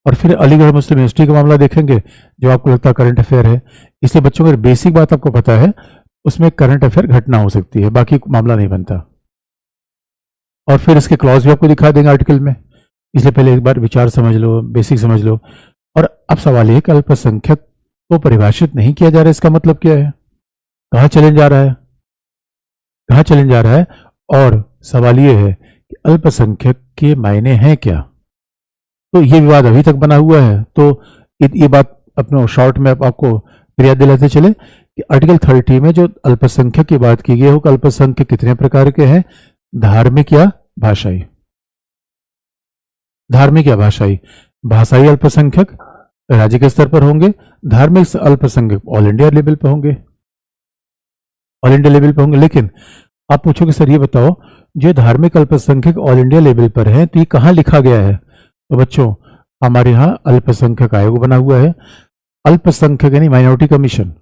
और फिर अलीगढ़ मुस्लिम यूनिवर्सिटी का मामला देखेंगे जो आपको लगता है करंट अफेयर है। इसलिए बच्चों को बेसिक बात आपको पता है, उसमें करंट अफेयर घटना हो सकती है, बाकी मामला नहीं बनता। और फिर इसके क्लॉज भी आपको दिखा देंगे आर्टिकल में, इसलिए पहले एक बार विचार समझ लो, बेसिक समझ लो। और अब सवाल ये कि अल्पसंख्यक को परिभाषित नहीं किया जा रहा है, इसका मतलब क्या है, कहाँ चैलेंज आ रहा है, कहाँ चैलेंज आ रहा है। और सवाल ये है कि अल्पसंख्यक के मायने हैं क्या। तो ये विवाद अभी तक बना हुआ है। तो ये बात अपने शॉर्ट में आपको फिर याद दिलाते चले कि आर्टिकल 30 में जो अल्पसंख्यक की बात की गई है, वो अल्पसंख्यक कितने प्रकार के हैं, धार्मिक या भाषाई। धार्मिक या भाषाई। भाषाई अल्पसंख्यक राज्य के स्तर पर होंगे, धार्मिक अल्पसंख्यक ऑल इंडिया लेवल पर होंगे, ऑल इंडिया लेवल पर होंगे। लेकिन आप पूछोगे सर ये बताओ, जो धार्मिक अल्पसंख्यक ऑल इंडिया लेवल पर है, तो ये कहाँ लिखा गया है। तो बच्चों हमारे यहाँ अल्पसंख्यक आयोग बना हुआ है। अल्पसंख्यक यानी माइनॉरिटी कमीशन,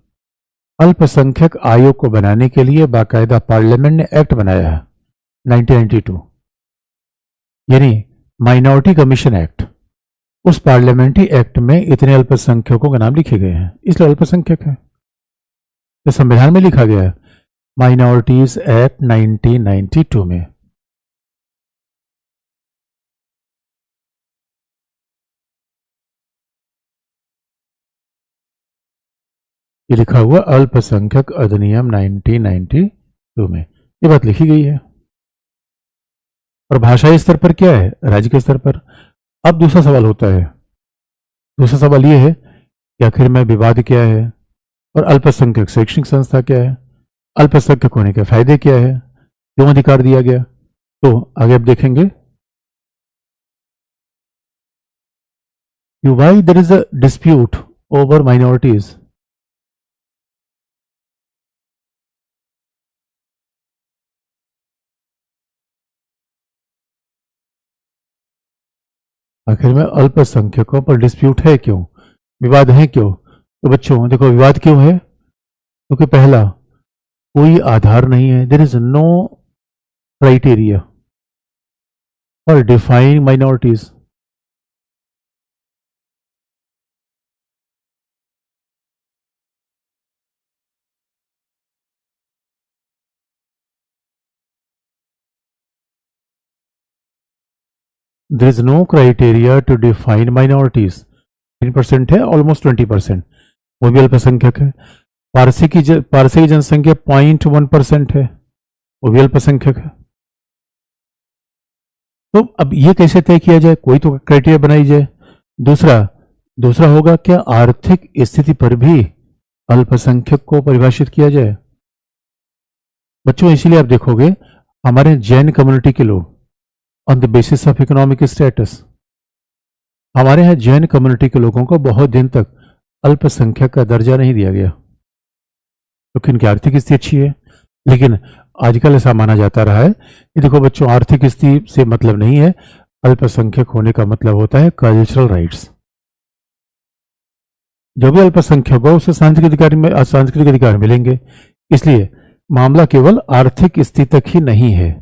अल्पसंख्यक आयोग को बनाने के लिए बाकायदा पार्लियामेंट ने एक्ट बनाया है 1992, यानी माइनॉरिटी कमीशन एक्ट। उस पार्लियामेंट्री एक्ट में इतने अल्पसंख्यकों के नाम लिखे गए हैं, इसलिए अल्पसंख्यक है। तो संविधान में लिखा गया है माइनॉरिटीज एक्ट 1992 में। ये लिखा हुआ अल्पसंख्यक अधिनियम 1992 में, ये बात लिखी गई है। और भाषाई स्तर पर क्या है, राज्य के स्तर पर। अब दूसरा सवाल होता है, दूसरा सवाल ये है कि आखिर में विवाद क्या है, और अल्पसंख्यक शैक्षणिक संस्था क्या है, अल्पसंख्यक होने के फायदे क्या है, क्यों अधिकार दिया गया। तो आगे आप देखेंगे why there is a dispute over minorities. आखिर में अल्पसंख्यकों पर डिस्प्यूट है क्यों, विवाद है क्यों। तो बच्चों देखो विवाद क्यों है, क्योंकि पहला कोई आधार नहीं है, there is no criteria for defining minorities. There is no criteria to define minorities. 3% है, ऑलमोस्ट 20%, वो भी अल्पसंख्यक है। पारसी की जनसंख्या 0.1% है, वो भी अल्पसंख्यक है। तो अब ये कैसे तय किया जाए, कोई तो क्राइटेरिया बनाई जाए। दूसरा होगा क्या आर्थिक स्थिति पर भी अल्पसंख्यक को परिभाषित किया जाए। बच्चों इसीलिए आप देखोगे हमारे जैन कम्युनिटी के लोग on the basis of economic status, हमारे यहाँ जैन कम्युनिटी के लोगों को बहुत दिन तक अल्पसंख्यक का दर्जा नहीं दिया गया, क्योंकि इनकी आर्थिक स्थिति अच्छी है। लेकिन आजकल ऐसा माना जाता रहा है कि देखो बच्चों आर्थिक स्थिति से मतलब नहीं है, अल्पसंख्यक होने का मतलब होता है कल्चरल राइट्स। जो भी अल्पसंख्यक हो उसे सांस्कृतिक अधिकार मिलेंगे। इसलिए मामला केवल आर्थिक स्थिति तक ही नहीं है।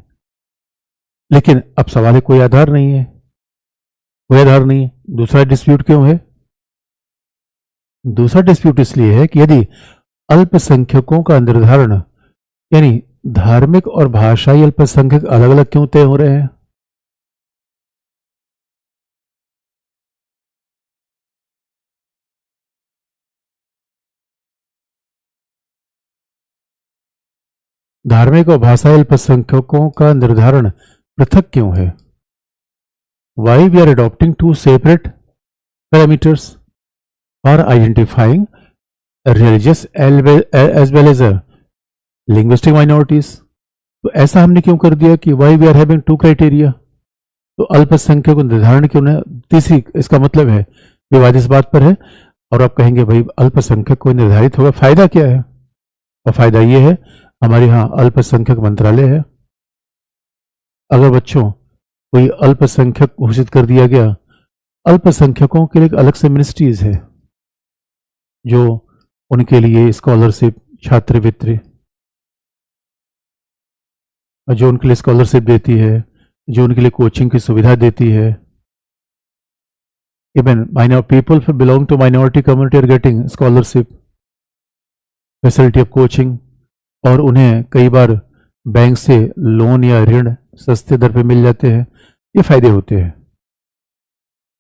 लेकिन अब सवाल है कोई आधार नहीं है, कोई आधार नहीं है। दूसरा डिस्प्यूट क्यों है, दूसरा डिस्प्यूट इसलिए है कि यदि अल्पसंख्यकों का निर्धारण यानी धार्मिक और भाषाई अल्पसंख्यक अलग अलग क्यों तय हो रहे हैं। धार्मिक और भाषाई अल्पसंख्यकों का निर्धारण पृथक क्यों है। Why we are adopting two separate parameters for identifying religious as well as linguistic minorities. तो ऐसा हमने क्यों कर दिया कि why we are having two criteria. तो अल्पसंख्यक को निर्धारण क्यों न। तीसरी इसका मतलब है विवाद इस बात पर है, और आप कहेंगे भाई अल्पसंख्यक को निर्धारित होगा, फायदा क्या है। और फायदा ये है हमारे यहाँ अल्पसंख्यक मंत्रालय है। अगर बच्चों कोई अल्पसंख्यक घोषित कर दिया गया, अल्पसंख्यकों के लिए एक अलग से मिनिस्ट्रीज है जो उनके लिए स्कॉलरशिप, छात्रवृत्ति, जो उनके लिए स्कॉलरशिप देती है, जो उनके लिए कोचिंग की सुविधा देती है। Even people belong to minority community are getting scholarship, facility of coaching, और उन्हें कई बार बैंक से लोन या ऋण सस्ते दर पे मिल जाते हैं। ये फायदे होते हैं।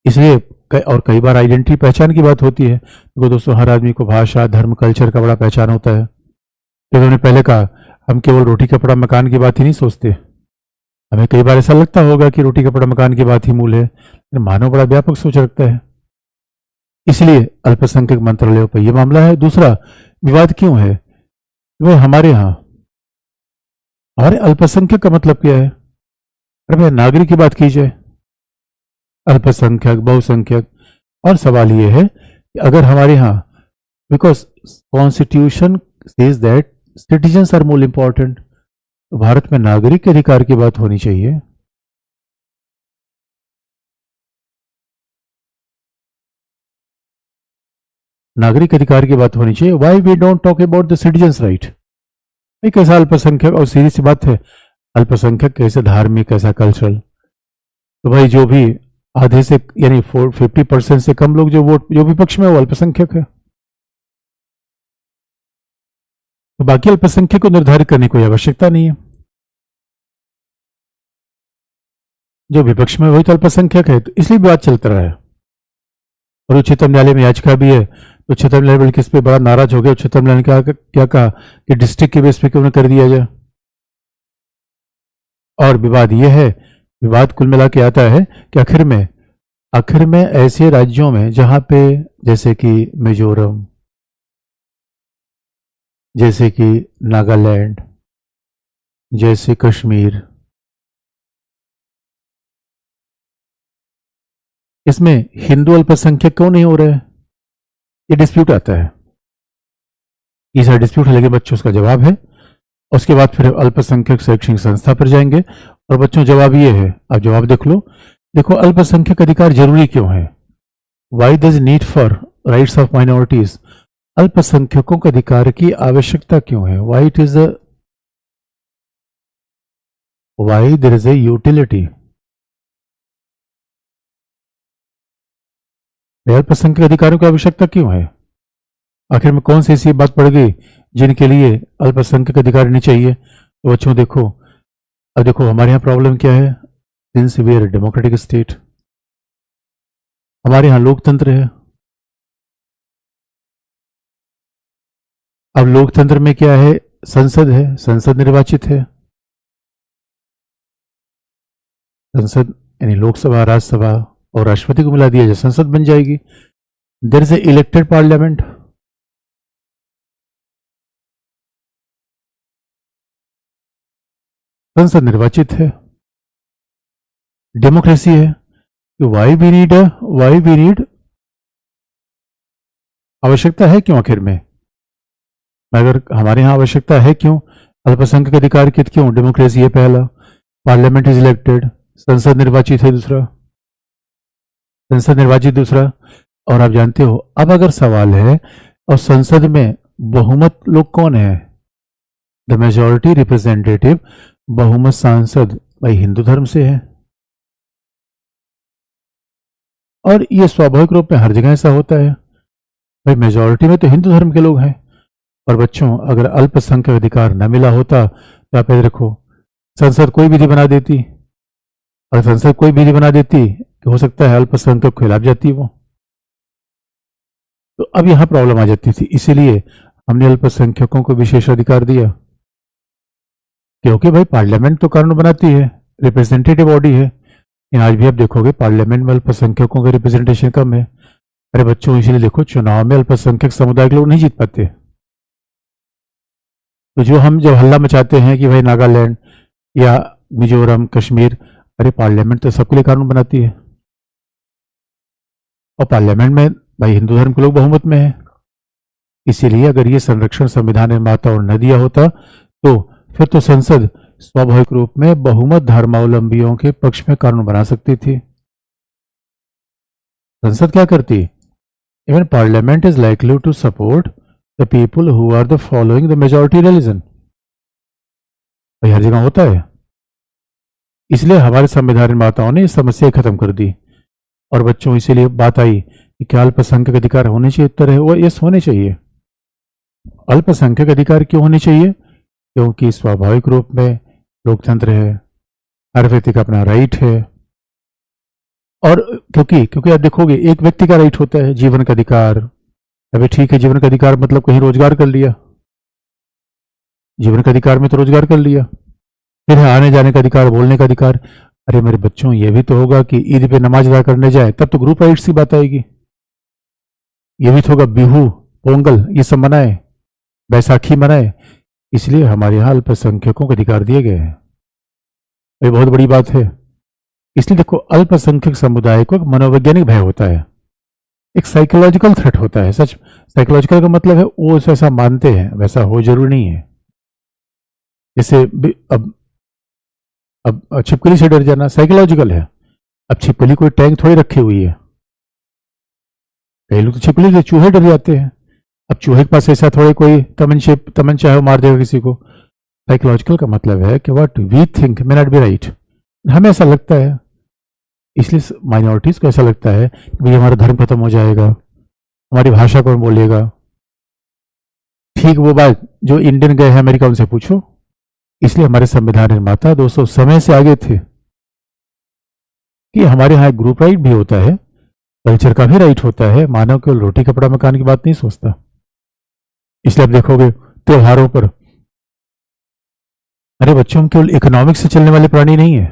इसलिए और कई बार आइडेंटिटी, पहचान की बात होती है। तो दोस्तों, हर आदमी को भाषा, धर्म, कल्चर का बड़ा पहचान होता है। तो उन्होंने पहले कहा, हम केवल रोटी कपड़ा मकान की बात ही नहीं सोचते। हमें कई बार ऐसा लगता होगा कि रोटी कपड़ा मकान की बात ही मूल है, लेकिन मानव बड़ा व्यापक सोच रखता है। इसलिए अल्पसंख्यक मंत्रालयों पर यह मामला है। दूसरा विवाद क्यों है? भाई हमारे अल्पसंख्यक का मतलब क्या है? अरे भाई, नागरिक की बात की जाए, अल्पसंख्यक, बहुसंख्यक। और सवाल यह है कि अगर हमारे यहाँ, because constitution says that citizens are more important, तो भारत में नागरिक के अधिकार की बात होनी चाहिए। नागरिक अधिकार की बात होनी चाहिए। Why we don't talk about the citizens right? भाई कैसा अल्पसंख्यक, और सीधी सी बात है, अल्पसंख्यक कैसे धार्मिक, कैसा कल्चरल? तो भाई जो भी आधे से यानी 50% से कम लोग जो विपक्ष में, वो अल्पसंख्यक है। तो बाकी अल्पसंख्यक को निर्धारित करने की कोई आवश्यकता नहीं है। जो विपक्ष में वही तो अल्पसंख्यक है। तो इसलिए बात चलता रहा है। और उच्चतम न्यायालय में याचिका भी है। तो उच्चतम न्यायालय किस पे बड़ा नाराज हो गया। उच्चतम न्यायालय ने क्या कहा कि डिस्ट्रिक्ट के बेस पे क्यों न कर दिया जाए। और विवाद यह है, विवाद कुल मिला के आता है कि आखिर में ऐसे राज्यों में जहां पे, जैसे कि मिजोरम, जैसे कि नागालैंड, जैसे कश्मीर, इसमें हिंदू अल्पसंख्यक क्यों नहीं हो रहे? ये डिस्प्यूट आता है। ये सारा डिस्प्यूट है, लेकिन बच्चों उसका जवाब है। उसके बाद फिर अल्पसंख्यक शैक्षणिक संस्था पर जाएंगे। और बच्चों जवाब ये है, आप जवाब देख लो। देखो, अल्पसंख्यक अधिकार जरूरी क्यों है? Why does need for rights of minorities? अल्पसंख्यकों के अधिकार की आवश्यकता क्यों है? Why there is a utility? अल्पसंख्यक अधिकारों की आवश्यकता क्यों है? आखिर में कौन सी ऐसी बात पड़ गई जिनके लिए अल्पसंख्यक अधिकार नहीं चाहिए? तो बच्चों देखो, अब देखो हमारे यहाँ प्रॉब्लम क्या है। Since we are democratic state, हमारे यहाँ लोकतंत्र है। अब लोकतंत्र में क्या है? संसद है, संसद निर्वाचित है। संसद यानी लोकसभा, राज्यसभा और राष्ट्रपति को मिला दिया जाए, संसद बन जाएगी। There is a elected parliament. संसद निर्वाचित है, डेमोक्रेसी है। वाई वी नीड, आवश्यकता है क्यों आखिर में? अगर हमारे यहाँ आवश्यकता है क्यों? अल्पसंख्यक अधिकार कित क्यों? डेमोक्रेसी है पहला, पार्लियामेंट इज इलेक्टेड, संसद निर्वाचित है दूसरा, संसद निर्वाचित दूसरा। और आप जानते हो, अब अगर सवाल है और संसद में बहुमत लोग कौन है? द मेजॉरिटी रिप्रेजेंटेटिव, बहुमत सांसद भाई हिंदू धर्म से है। और ये स्वाभाविक रूप में हर जगह ऐसा होता है भाई, मेजॉरिटी में तो हिंदू धर्म के लोग हैं। और बच्चों, अगर अल्पसंख्यक अधिकार न मिला होता तो आप याद रखो, संसद कोई विधि बना देती, और संसद कोई विधि बना देती तो हो सकता है अल्पसंख्यक खिलाफ जाती वो। तो अब यहां प्रॉब्लम आ जाती थी। इसीलिए हमने अल्पसंख्यकों को विशेष अधिकार दिया, क्योंकि भाई पार्लियामेंट तो कानून बनाती है, रिप्रेजेंटेटिव बॉडी है। आज भी आप देखोगे पार्लियामेंट में अल्पसंख्यकों का रिप्रेजेंटेशन कम है। अरे बच्चों, इसलिए देखो, चुनाव में अल्पसंख्यक समुदाय के लोग नहीं जीत पाते। तो जब हल्ला मचाते हैं कि भाई नागालैंड या मिजोरम, कश्मीर, अरे पार्लियामेंट तो सबके लिए कानून बनाती है, और पार्लियामेंट में भाई हिंदू धर्म के लोग बहुमत में है। इसीलिए अगर ये संरक्षण संविधान निर्माताओं ने न दिया होता तो फिर तो संसद स्वाभाविक रूप में बहुमत धर्मावलंबियों के पक्ष में कानून बना सकती थी। संसद क्या करती? Even parliament is likely to support the people who are the following the majority religion. भाई हर जगह होता है। इसलिए हमारे संविधान निर्माताओं ने इस समस्या खत्म कर दी। और बच्चों, इसीलिए बात आई कि क्या अल्पसंख्यक अधिकार होने चाहिए? उत्तर है वो यस, होने चाहिए। अल्पसंख्यक अधिकार क्यों होने चाहिए? क्योंकि स्वाभाविक रूप में लोकतंत्र है, हर व्यक्ति का अपना राइट है। और क्योंकि आप देखोगे, एक व्यक्ति का राइट होता है जीवन का अधिकार। अभी ठीक है, जीवन का अधिकार मतलब कहीं रोजगार कर लिया, जीवन का अधिकार में तो रोजगार कर लिया। फिर है आने जाने का अधिकार, बोलने का अधिकार। अरे मेरे बच्चों, ये भी तो होगा कि ईद पे नमाज अदा करने जाए, तब तो ग्रुप राइट्स की बात आएगी। ये भी तो होगा, बिहू, पोंगल ये सब मनाए, बैसाखी मनाए। इसलिए हमारे यहाँ अल्पसंख्यकों को अधिकार दिए गए हैं। ये बहुत बड़ी बात है। इसलिए देखो, अल्पसंख्यक समुदाय को एक मनोवैज्ञानिक भय होता है, एक साइकोलॉजिकल थ्रेट होता है। सच साइकोलॉजिकल का मतलब है वो ऐसा मानते हैं, वैसा हो जरूरी नहीं है। जैसे अब छिपकली से डर जाना साइकोलॉजिकल है। अब छिपकली कोई टैंक थोड़ी रखी हुई है। कई लोग तो छिपकली से चूहे डर जाते हैं। अब चूहे के पास ऐसा थोड़ी कोई तमंचा है वो मार देगा किसी को। साइकोलॉजिकल का मतलब है कि what we think may not be right, हमें ऐसा लगता है। इसलिए माइनॉरिटीज को ऐसा लगता है कि भाई हमारा धर्म खत्म हो जाएगा, हमारी भाषा कौन बोलेगा। ठीक वो बात जो इंडियन गए हैं अमेरिका, उनसे पूछो। इसलिए हमारे संविधान निर्माता दोस्तों समय से आगे थे कि हमारे यहाँ एक ग्रुप राइट भी होता है, कल्चर का भी राइट होता है। मानव केवल रोटी कपड़ा मकान की बात नहीं सोचता। इसलिए आप देखोगे त्योहारों पर, अरे बच्चों, हम केवल इकोनॉमिक्स से चलने वाले प्राणी नहीं है।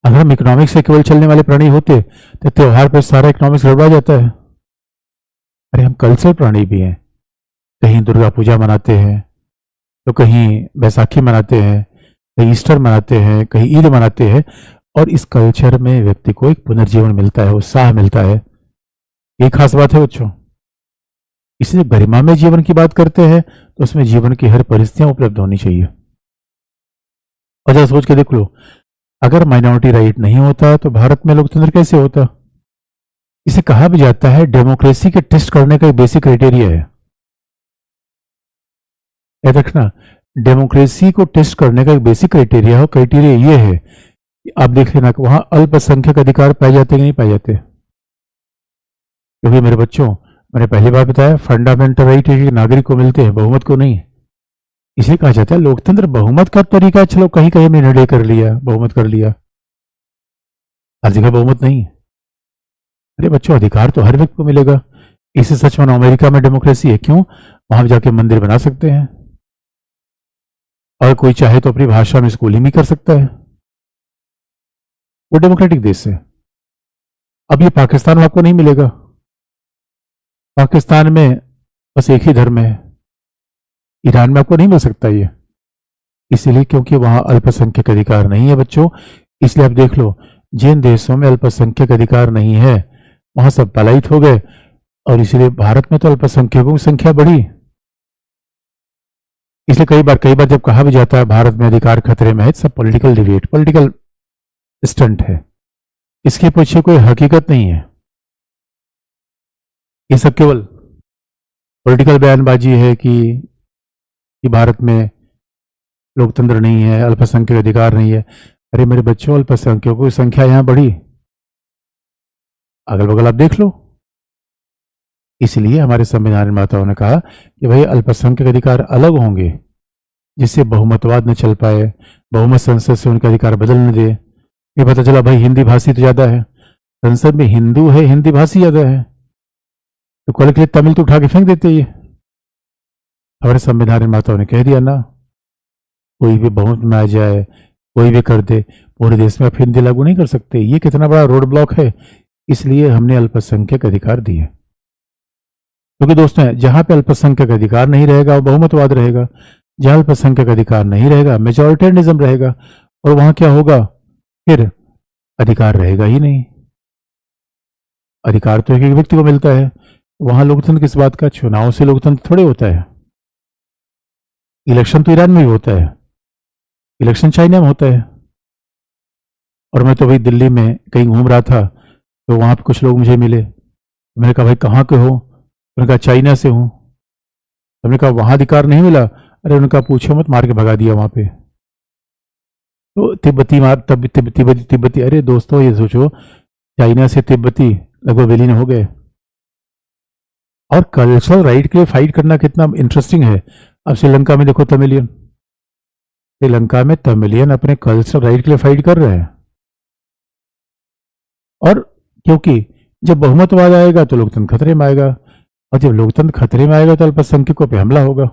अगर हम इकोनॉमिक्स से केवल चलने वाले प्राणी होते तो त्योहार पर सारा इकोनॉमिक्स गड़बड़ा जाता है। अरे हम कल्चर प्राणी भी हैं। कहीं दुर्गा पूजा मनाते हैं, तो कहीं बैसाखी मनाते हैं, कहीं ईस्टर मनाते हैं, कहीं ईद मनाते हैं। और इस कल्चर में व्यक्ति को एक पुनर्जीवन मिलता है, उत्साह मिलता है। ये खास बात है बच्चों। इसलिए गरिमा में जीवन की बात करते हैं तो उसमें जीवन की हर परिस्थितियां उपलब्ध होनी चाहिए। और जरा सोच के देख लो, अगर माइनॉरिटी राइट नहीं होता तो भारत में लोकतंत्र कैसे होता? इसे कहा भी जाता है डेमोक्रेसी के टेस्ट करने का एक बेसिक क्राइटेरिया है। याद रखना, डेमोक्रेसी को टेस्ट करने का एक बेसिक क्राइटेरिया हो। क्राइटेरिया ये है कि आप देख लेना कि वहां अल्पसंख्यक अधिकार पाए जाते कि नहीं पाए जाते। क्योंकि मेरे बच्चों, मैंने पहली बार बताया फंडामेंटल राइट है कि नागरिक को मिलते हैं, बहुमत को नहीं। इसलिए कहा जाता है लोकतंत्र बहुमत का तरीका है। चलो कहीं कहीं हमने निर्णय कर लिया, बहुमत कर लिया, हर जगह बहुमत नहीं। अरे बच्चों, अधिकार तो हर व्यक्ति को मिलेगा। इसे सच मानो अमेरिका में डेमोक्रेसी है। क्यों? वहां जाके मंदिर बना सकते हैं, और कोई चाहे तो अपनी भाषा में स्कूलिंग भी कर सकता है। वो डेमोक्रेटिक देश है। अब ये पाकिस्तान में आपको नहीं मिलेगा। पाकिस्तान में बस एक ही धर्म है। ईरान में आपको नहीं मिल सकता ये, इसीलिए क्योंकि वहां अल्पसंख्यक अधिकार नहीं है बच्चों। इसलिए आप देख लो, जिन देशों में अल्पसंख्यक अधिकार नहीं है वहां सब पलायित हो गए, और इसीलिए भारत में तो अल्पसंख्यकों की संख्या बढ़ी। इसलिए कई बार जब कहा भी जाता है भारत में अधिकार खतरे में है, सब पॉलिटिकल डिबेट, पॉलिटिकल स्टंट है। इसके पीछे कोई हकीकत नहीं है। ये सब केवल पॉलिटिकल बयानबाजी है कि भारत में लोकतंत्र नहीं है, अल्पसंख्यक अधिकार नहीं है। अरे मेरे बच्चों, अल्पसंख्यकों की संख्या यहां बढ़ी, अगल बगल आप देख लो। इसलिए हमारे संविधान निर्माताओं ने कहा कि भाई अल्पसंख्यक अधिकार अलग होंगे, जिससे बहुमतवाद न चल पाए, बहुमत संसद से उनका अधिकार बदल न दे। ये पता चला भाई हिंदी भाषी तो ज्यादा है, संसद में हिंदू है, हिंदी भाषी ज्यादा है, तो कल के लिए तमिल तो उठा के फेंक देते। ये हमारे संविधान निर्माताओं ने कह दिया ना, कोई भी बहुमत में आ जाए, कोई भी कर दे, पूरे देश में आप हिंदी लागू नहीं कर सकते। ये कितना बड़ा रोड ब्लॉक है। इसलिए हमने अल्पसंख्यक अधिकार दिए। क्योंकि दोस्तों, जहां पे अल्पसंख्यक अधिकार नहीं रहेगा वो बहुमतवाद रहेगा, जहां अल्पसंख्यक अधिकार नहीं रहेगा मेजॉरिटेरियनिज्म रहेगा, और वहां क्या होगा? फिर अधिकार रहेगा ही नहीं। अधिकार तो एक व्यक्ति को मिलता है, वहां लोकतंत्र किस बात का? चुनाव से लोकतंत्र थोड़े होता है। इलेक्शन तो ईरान में भी होता है, इलेक्शन चाइना में होता है। और मैं तो भाई दिल्ली में कहीं घूम रहा था, तो वहाँ पे कुछ लोग मुझे मिले। मैंने कहा भाई कहाँ के हो? उन्होंने कहा चाइना से हूँ। हमने कहा वहाँ अधिकार नहीं मिला? अरे उन्होंने कहा पूछो मत, मार के भगा दिया वहाँ पे। तो तिब्बती मार तिब्बती, अरे दोस्तों ये सोचो, चाइना से तिब्बती लगभग विलीन हो गए। और कल्चरल राइट के लिए फाइट करना कितना इंटरेस्टिंग है। अब श्रीलंका में देखो तमिलियन, श्रीलंका में तमिलियन अपने कल्चरल राइट के लिए फाइट कर रहे हैं। और क्योंकि जब बहुमतवाद आएगा तो लोकतंत्र खतरे में आएगा, और जब लोकतंत्र खतरे में आएगा तो अल्पसंख्यकों पे हमला होगा।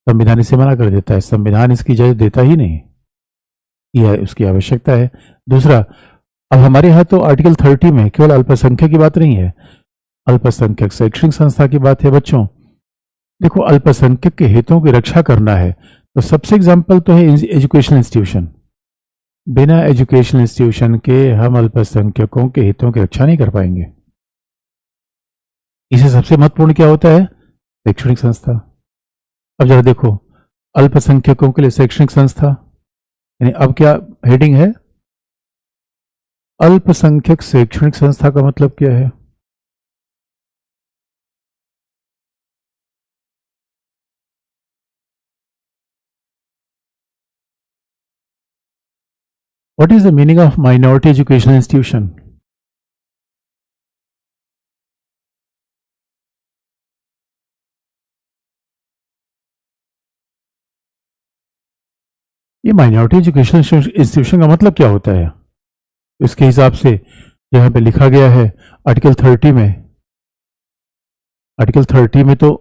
संविधान इसे मना कर देता है, संविधान इसकी इजाजत देता ही नहीं, यह उसकी आवश्यकता है। दूसरा, अब हमारे यहाँ तो आर्टिकल 30 में केवल अल्पसंख्यक की बात नहीं है, अल्पसंख्यक शैक्षणिक संस्था की बात है। बच्चों देखो, अल्पसंख्यक के हितों की रक्षा करना है तो सबसे एग्जाम्पल तो है एजुकेशनल इंस्टीट्यूशन। बिना एजुकेशनल इंस्टीट्यूशन के हम अल्पसंख्यकों के हितों की रक्षा नहीं कर पाएंगे। इसे सबसे महत्वपूर्ण क्या होता है? शैक्षणिक संस्था। अब जरा देखो, अल्पसंख्यकों के लिए शैक्षणिक संस्था, यानी अब क्या हेडिंग है? अल्पसंख्यक शैक्षणिक संस्था का मतलब क्या है? What is the meaning of minority educational institution? ये माइनॉरिटी एजुकेशनल इंस्टीट्यूशन का मतलब क्या होता है? इसके हिसाब से जो यहाँ पे लिखा गया है आर्टिकल 30 में, आर्टिकल 30 में तो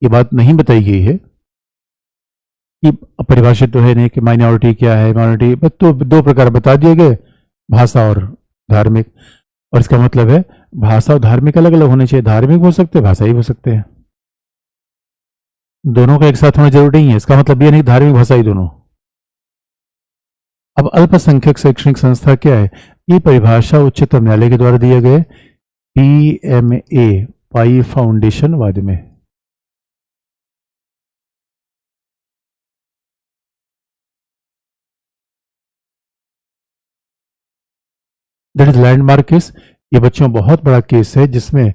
ये बात नहीं बताई गई है कि परिभाषित तो है नहीं कि माइनॉरिटी क्या है। माइनॉरिटी बस तो दो प्रकार बता दिए गए, भाषा और धार्मिक। और इसका मतलब है भाषा और धार्मिक अलग अलग होने चाहिए, धार्मिक हो सकते हैं, भाषाई हो सकते हैं, दोनों का एक साथ होना जरूरी नहीं है। इसका मतलब ये नहीं धार्मिक भाषाई दोनों। अब अल्पसंख्यक शैक्षणिक संस्था क्या है? ये परिभाषा उच्चतम न्यायालय के द्वारा दिए गए PMA पाई फाउंडेशन वाद में। That is landmark case. ये बच्चों बहुत बड़ा केस है जिसमें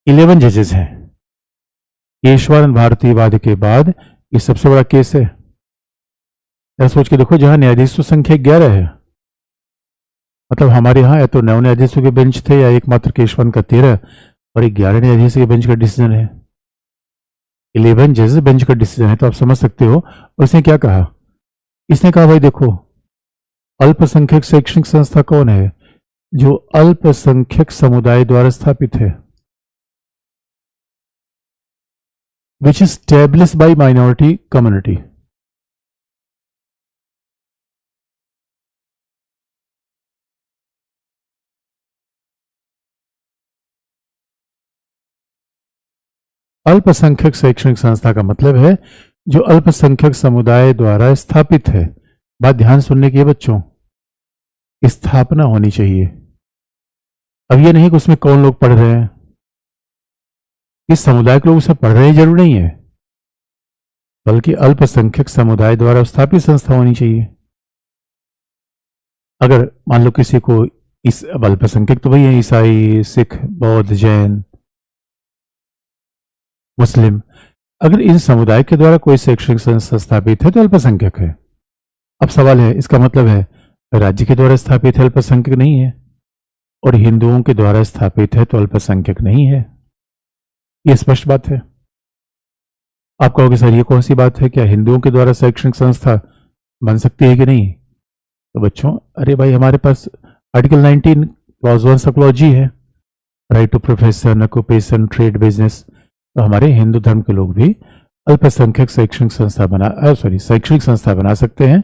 11 जजेस हैं। केशवानंद भारती वाद के बाद ये सबसे बड़ा केस है। ऐसा सोच के देखो, जहां न्यायाधीशों संख्या 11 है, मतलब हमारे यहाँ या तो 9 न्यायाधीशों के बेंच थे या एकमात्र केशवान का 13, और 11 न्यायाधीशों के बेंच का डिसीजन है। 11 जजेस बेंच का डिसीजन है, तो आप समझ सकते हो उसने क्या कहा। इसने कहा भाई देखो, अल्पसंख्यक शैक्षणिक संस्था कौन है? जो अल्पसंख्यक समुदाय द्वारा स्थापित है, which is established bye minority community. अल्पसंख्यक शैक्षणिक संस्था का मतलब है जो अल्पसंख्यक समुदाय द्वारा स्थापित है। बात ध्यान सुनने की है बच्चों, स्थापना होनी चाहिए। अब ये नहीं कि उसमें कौन लोग पढ़ रहे हैं, इस समुदाय के लोग उसे पढ़ रहे हैं जरूर नहीं है, बल्कि अल्पसंख्यक समुदाय द्वारा स्थापित संस्था होनी चाहिए। अगर मान लो किसी को इस अल्पसंख्यक तो भैया ईसाई, सिख, बौद्ध, जैन, मुस्लिम, अगर इन समुदाय के द्वारा कोई शैक्षणिक संस्था स्थापित है तो अल्पसंख्यक है। अब सवाल है, इसका मतलब है राज्य के द्वारा स्थापित है अल्पसंख्यक नहीं है, और हिंदुओं के द्वारा स्थापित है तो अल्पसंख्यक नहीं है। यह स्पष्ट बात है। आप कहोगे सर ये कौन सी बात है, क्या हिंदुओं के द्वारा शैक्षणिक संस्था बन सकती है कि नहीं? तो बच्चों अरे भाई हमारे पास आर्टिकल 19 क्लॉज 1 सब क्लॉज जी है, right to profession, occupation, trade, business. तो हमारे हिंदू धर्म के लोग भी अल्पसंख्यक शैक्षणिक संस्था शैक्षणिक संस्था बना सकते हैं,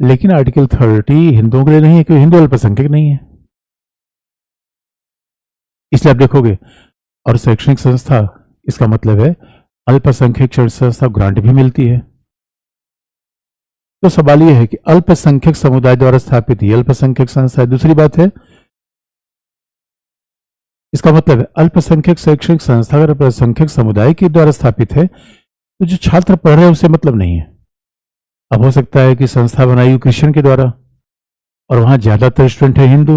लेकिन आर्टिकल 30 हिंदुओं के लिए नहीं है क्योंकि हिंदू अल्पसंख्यक नहीं है। इसलिए आप देखोगे, और शैक्षणिक संस्था इसका मतलब है अल्पसंख्यक संस्था ग्रांट भी मिलती है। तो सवाल यह है कि अल्पसंख्यक समुदाय द्वारा स्थापित ये अल्पसंख्यक संस्था है। दूसरी बात है, इसका मतलब है अल्पसंख्यक शैक्षणिक संस्था अगर अल्पसंख्यक समुदाय के द्वारा स्थापित है तो जो छात्र पढ़ रहे हैं उससे मतलब नहीं है। अब हो सकता है कि संस्था बनाई हुई क्रिश्चियन के द्वारा और वहां ज्यादातर स्टूडेंट है हिंदू,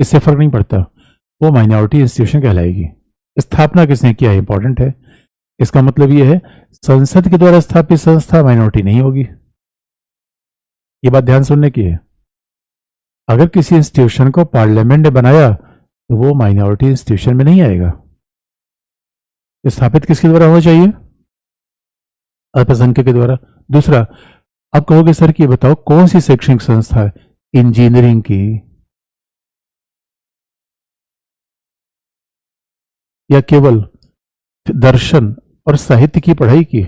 इससे फर्क नहीं पड़ता, वो माइनॉरिटी इंस्टीट्यूशन कहलाएगी। स्थापना किसने किया है इंपॉर्टेंट है। इसका मतलब ये है संसद के द्वारा स्थापित संस्था माइनॉरिटी नहीं होगी। ये बात ध्यान सुनने की है। अगर किसी इंस्टीट्यूशन को पार्लियामेंट ने बनाया तो वो माइनॉरिटी इंस्टीट्यूशन में नहीं आएगा। स्थापित किसके द्वारा होना चाहिए? अल्पसंख्यक के द्वारा। दूसरा, आप कहोगे सर कि बताओ कौन सी शैक्षणिक संस्था है इंजीनियरिंग की या केवल दर्शन और साहित्य की पढ़ाई की,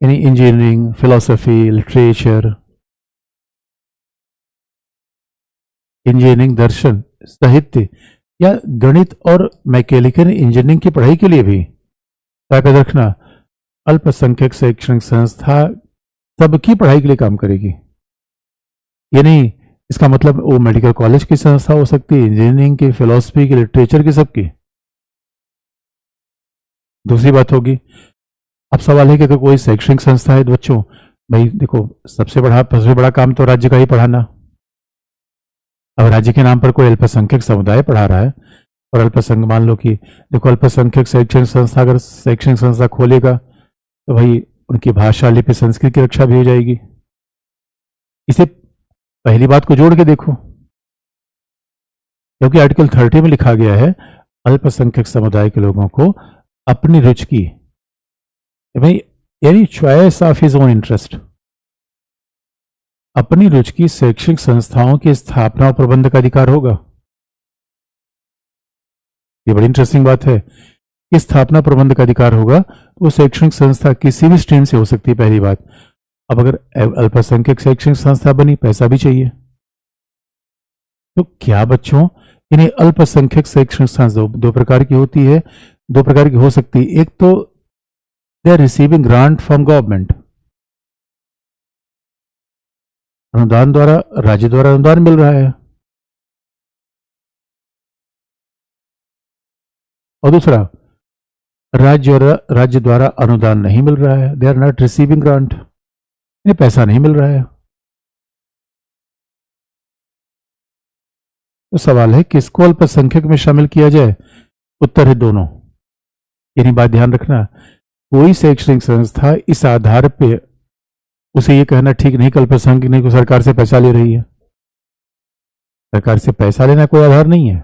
यानी इंजीनियरिंग, फिलॉसफी, लिटरेचर, इंजीनियरिंग, दर्शन, साहित्य या गणित और मैकेनिकल इंजीनियरिंग की पढ़ाई के लिए भी याद रखना अल्पसंख्यक शैक्षणिक संस्था सबकी पढ़ाई के लिए काम करेगी। ये नहीं इसका मतलब वो मेडिकल कॉलेज की संस्था हो सकती है, इंजीनियरिंग की, फिलॉसफी की, लिटरेचर की, सबकी। दूसरी बात होगी, अब सवाल है कि अगर कोई शैक्षणिक संस्था है तो बच्चों भाई देखो सबसे बड़ा काम तो राज्य का ही पढ़ाना। अब राज्य के नाम पर कोई अल्पसंख्यक समुदाय पढ़ा रहा है और अल्पसंख्यक मान लो कि देखो अल्पसंख्यक शैक्षणिक संस्था अगर शैक्षणिक संस्था खोलेगा तो भाई उनकी भाषा, लिपि, संस्कृति की रक्षा भी हो जाएगी। इसे पहली बात को जोड़ के देखो, क्योंकि आर्टिकल 30 में लिखा गया है अल्पसंख्यक समुदाय के लोगों को अपनी रुचि की, भाई यानी choice of his own interest, अपनी रुचि की शैक्षणिक संस्थाओं की स्थापना और प्रबंध का अधिकार होगा। ये बड़ी इंटरेस्टिंग बात है कि स्थापना प्रबंध का अधिकार होगा तो वो शैक्षणिक संस्था किसी भी स्ट्रीम से हो सकती है। पहली बात, अब अगर अल्पसंख्यक शैक्षणिक संस्था बनी, पैसा भी चाहिए, तो क्या बच्चों इन्हें अल्पसंख्यक शैक्षणिक संस्था दो प्रकार की होती है, दो प्रकार की हो सकती है। एक तो they are receiving grant from government, अनुदान द्वारा, राज्य द्वारा अनुदान मिल रहा है, और दूसरा राज्य द्वारा अनुदान नहीं मिल रहा है, they are not receiving grant, इन्हें पैसा नहीं मिल रहा है। तो सवाल है किसको अल्पसंख्यक में शामिल किया जाए? उत्तर है दोनों। यानी बात ध्यान रखना, कोई शैक्षणिक संस्था इस आधार पे उसे ये कहना ठीक नहीं कि अल्पसंख्यक नहीं को सरकार से पैसा ले रही है। सरकार से पैसा लेना कोई आधार नहीं है,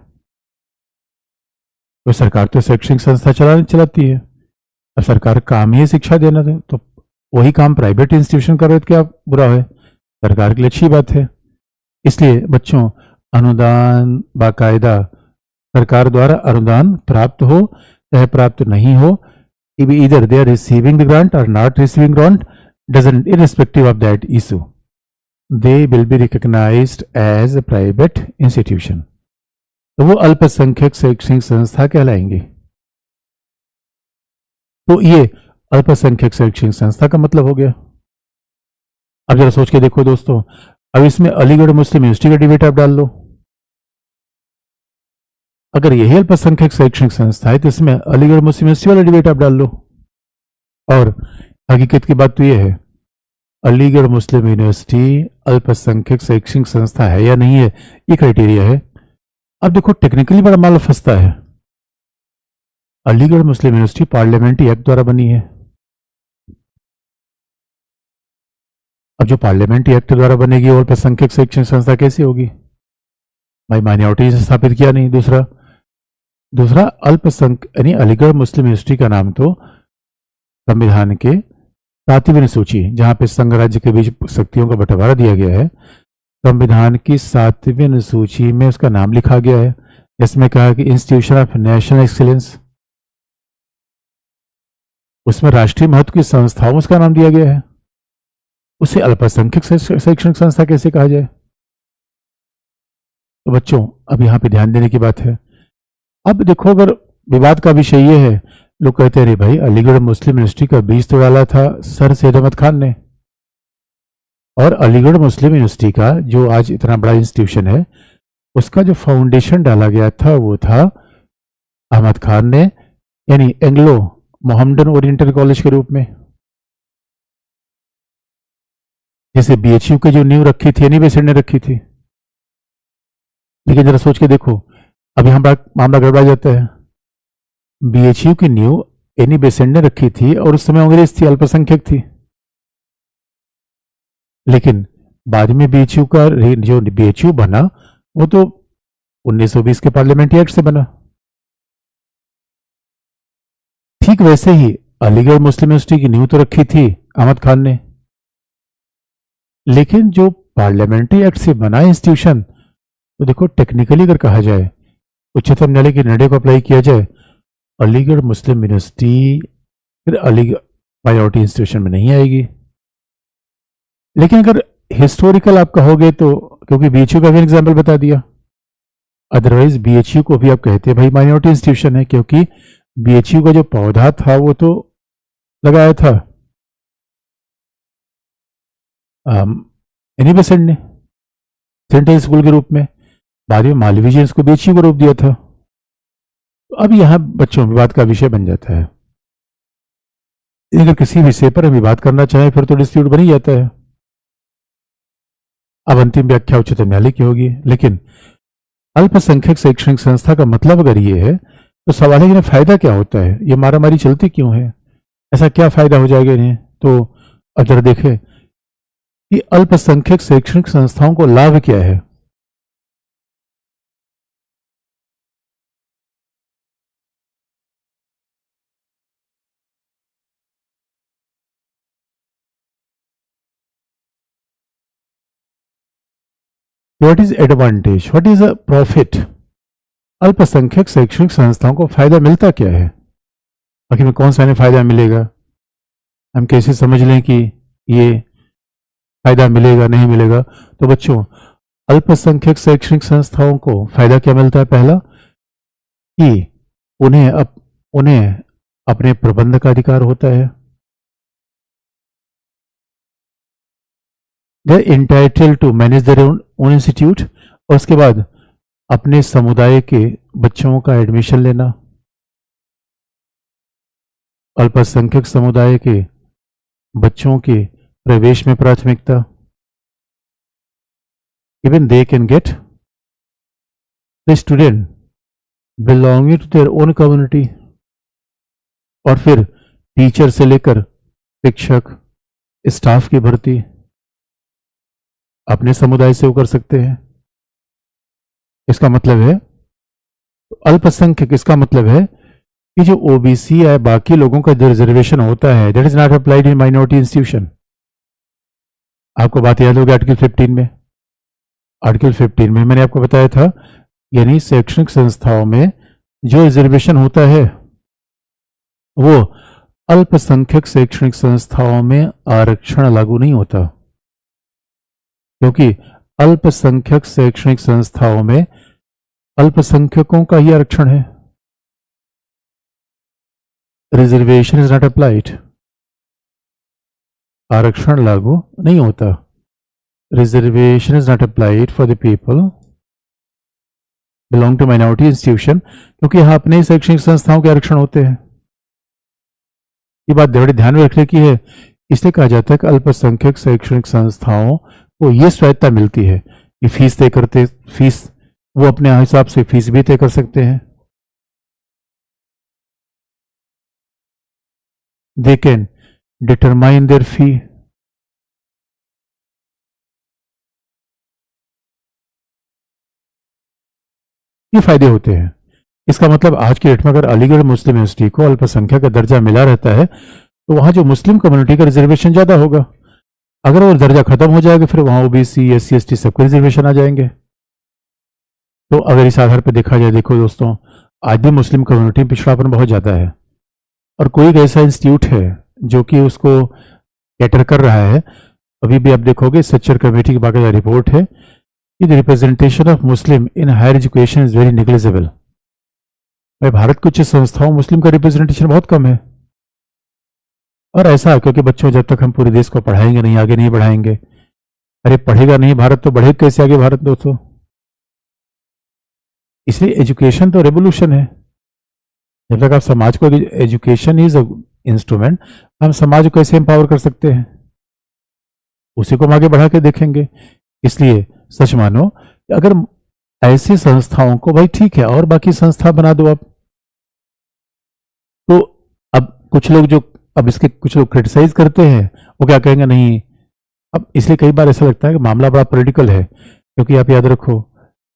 तो सरकार तो शैक्षणिक संस्था चलाती है। अब सरकार काम ही शिक्षा देना है, तो वही काम प्राइवेट इंस्टीट्यूशन कर रहे थे, क्या बुरा है? सरकार के लिए अच्छी बात है। इसलिए बच्चों अनुदान बाकायदा सरकार द्वारा अनुदान प्राप्त हो चाहे प्राप्त नहीं हो, either they are receiving the grant or not receiving grant, doesn't, irrespective of that issue, they will be recognized as a private institution. तो वो अल्पसंख्यक शैक्षणिक संस्था कहलाएंगे। तो ये अल्पसंख्यक शैक्षणिक संस्था का मतलब हो गया। अब जरा सोच के देखो दोस्तों, अब इसमें अलीगढ़ मुस्लिम यूनिवर्सिटी का डिबेट आप डाल लो। अगर यही अल्पसंख्यक शैक्षणिक संस्था है तो इसमें अलीगढ़ मुस्लिम यूनिवर्सिटी वाला डिबेट आप डाल लो। और हकीकत की बात तो यह है, अलीगढ़ मुस्लिम यूनिवर्सिटी अल्पसंख्यक शैक्षणिक संस्था है या नहीं है, ये क्राइटेरिया है। अब देखो टेक्निकली बड़ा माल फंसता है। Aligarh Muslim university parliamentary act द्वारा बनी है। अब जो पार्लियामेंट्री एक्ट द्वारा बनेगी वो अल्पसंख्यक शैक्षणिक संस्था कैसी होगी? भाई माइनॉरिटी से स्थापित किया नहीं। दूसरा अल्पसंख्यक यानी अलीगढ़ मुस्लिम यूनिवर्सिटी का नाम तो संविधान के 7वीं अनुसूची, जहां पे संघ राज्य के बीच शक्तियों का बंटवारा दिया गया है, संविधान की 7वीं अनुसूची में उसका नाम लिखा गया है, जिसमें कहा कि इंस्टीट्यूशन ऑफ नेशनल एक्सीलेंस। उसमें राष्ट्रीय महत्व की संस्थाओं उसका नाम दिया गया है, उसे अल्पसंख्यक शैक्षणिक संस्था कैसे कहा जाए? तो बच्चों अब यहां पे ध्यान देने की बात है। अब देखो, अगर विवाद का विषय ये है, लोग कहते हैं अरे भाई अलीगढ़ मुस्लिम यूनिवर्सिटी का बीज तो डाला था सर सैयद अहमद खान ने, और अलीगढ़ मुस्लिम यूनिवर्सिटी का जो आज इतना बड़ा इंस्टीट्यूशन है उसका जो फाउंडेशन डाला गया था वो था अहमद खान ने, यानी एंग्लो मोहम्मडन ओरिएंटल कॉलेज के रूप में। जैसे बीएचयू की जो नींव रखी थी एनी बेसेंट ने रखी थी। लेकिन जरा सोच के देखो, अभी हम मामला गड़बड़ा जाता है। बीएचयू की नींव एनी बेसेंट ने रखी थी और उस समय अंग्रेज थी, अल्पसंख्यक थी। लेकिन बाद में बीएचयू का जो बीएचयू बना वो तो 1920 के पार्लियामेंट्री एक्ट से बना। ठीक वैसे ही अलीगढ़ मुस्लिम यूनिवर्सिटी की नींव तो रखी थी अहमद खान ने, लेकिन जो पार्लियामेंट्री एक्ट से बना इंस्टीट्यूशन, तो देखो टेक्निकली अगर कहा जाए, उच्चतम न्यायालय के निर्णय को अप्लाई किया जाए, अलीगढ़ मुस्लिम यूनिवर्सिटी फिर अलीगढ़ माइनॉरिटी इंस्टीट्यूशन में नहीं आएगी। लेकिन अगर हिस्टोरिकल आप कहोगे तो, क्योंकि बीएचयू का भी एग्जाम्पल बता दिया, अदरवाइज बीएचयू को भी आप कहते हैं भाई माइनॉरिटी इंस्टीट्यूशन है, क्योंकि बीएचयू का जो पौधा था वो तो लगाया था एनी बेसेंट ने सेंट्रल स्कूल के रूप में। बाद में मालवीय जी ने इसको बीएचयू को रोक दिया था। तो अब यहां बच्चों विवाद का विषय बन जाता है। अगर किसी विषय पर हम विवाद करना चाहें फिर तो डिस्प्यूट बन ही जाता है। अब अंतिम व्याख्या उच्चतम न्यायालय की होगी। लेकिन अल्पसंख्यक शैक्षणिक संस्था का मतलब अगर ये है तो सवाल है कि फायदा क्या होता है, ये मारामारी चलती क्यों है, ऐसा क्या फायदा हो जाएगा इन्हें। तो अब जरा देखें कि अल्पसंख्यक शैक्षणिक संस्थाओं को लाभ क्या है। What is advantage, what is a profit. अल्पसंख्यक शैक्षणिक संस्थाओं को फायदा मिलता क्या है, आखिर में कौन सा इन्हें फायदा मिलेगा, हम कैसे समझ लें कि ये फायदा मिलेगा नहीं मिलेगा। तो बच्चों, अल्पसंख्यक शैक्षणिक संस्थाओं को फायदा क्या मिलता है, पहला कि उन्हें अपने प्रबंध का अधिकार होता है। They entitle to manage their own institute, और उसके बाद अपने समुदाय के बच्चों का एडमिशन लेना। अल्पसंख्यक समुदाय के बच्चों के प्रवेश में प्राथमिकता। Even they can get the student belonging to their own community, और फिर टीचर से लेकर शिक्षक स्टाफ की भर्ती अपने समुदाय से वो कर सकते हैं। इसका मतलब है अल्पसंख्यक, इसका मतलब है कि जो ओबीसी या बाकी लोगों का जो रिजर्वेशन होता है that is not applied in minority institution. आपको बात याद होगी आर्टिकल 15 में, आर्टिकल 15 में मैंने आपको बताया था, यानी शैक्षणिक संस्थाओं में जो रिजर्वेशन होता है वो अल्पसंख्यक शैक्षणिक संस्थाओं में आरक्षण लागू नहीं होता, क्योंकि अल्पसंख्यक शैक्षणिक संस्थाओं में अल्पसंख्यकों का ही आरक्षण है। रिजर्वेशन इज नॉट अप्लाइड, आरक्षण लागू नहीं होता। Reservation is not applied for the people belong to minority institution, क्योंकि यहां अपने शैक्षणिक संस्थाओं के आरक्षण होते हैं। ये बात बड़े ध्यान में रखने की है, इसलिए कहा जाता है कि अल्पसंख्यक शैक्षणिक संस्थाओं को यह स्वायत्ता मिलती है कि फीस तय करते, फीस वो अपने हिसाब से फीस भी तय कर सकते हैं। दे कैन डिटरमाइन देयर फी। ये फायदे होते हैं। इसका मतलब आज के डेट में अगर अलीगढ़ मुस्लिम यूनिवर्सिटी को अल्पसंख्यक का दर्जा मिला रहता है तो वहां जो मुस्लिम कम्युनिटी का रिजर्वेशन ज्यादा होगा। अगर वो दर्जा खत्म हो जाएगा फिर वहां ओबीसी एससी एसटी सबको रिजर्वेशन आ जाएंगे। तो अगर इस आधार पर देखा जाए, देखो दोस्तों, आज भी मुस्लिम कम्युनिटी में पिछड़ापन बहुत ज्यादा है, और कोई एक ऐसा इंस्टीट्यूट है जो कि उसको कैटर कर रहा है। अभी भी आप देखोगे सच्चर कमेटी की बाकायदा रिपोर्ट है कि the representation of Muslim in higher education is very negligible. भाई भारत की उच्च संस्थाओं मुस्लिम का रिप्रेजेंटेशन बहुत कम है, और ऐसा क्योंकि बच्चों जब तक हम पूरे देश को पढ़ाएंगे नहीं, आगे नहीं बढ़ाएंगे, अरे पढ़ेगा नहीं भारत तो बढ़ेगा कैसे आगे भारत दोस्तों। इसलिए एजुकेशन तो रेवोल्यूशन है। जब तक आप समाज को, एजुकेशन इज अ इंस्ट्रूमेंट, हम समाज को कैसे एम्पावर कर सकते हैं, उसी को हम आगे बढ़ा के देखेंगे। इसलिए सच मानो, अगर ऐसी संस्थाओं को, भाई ठीक है और बाकी संस्था बना दो आप, तो अब कुछ लोग जो अब इसके कुछ लोग क्रिटिसाइज करते हैं, वो क्या कहेंगे, नहीं। अब इसलिए कई बार ऐसा लगता है कि मामला बड़ा पॉलिटिकल है, क्योंकि आप याद रखो,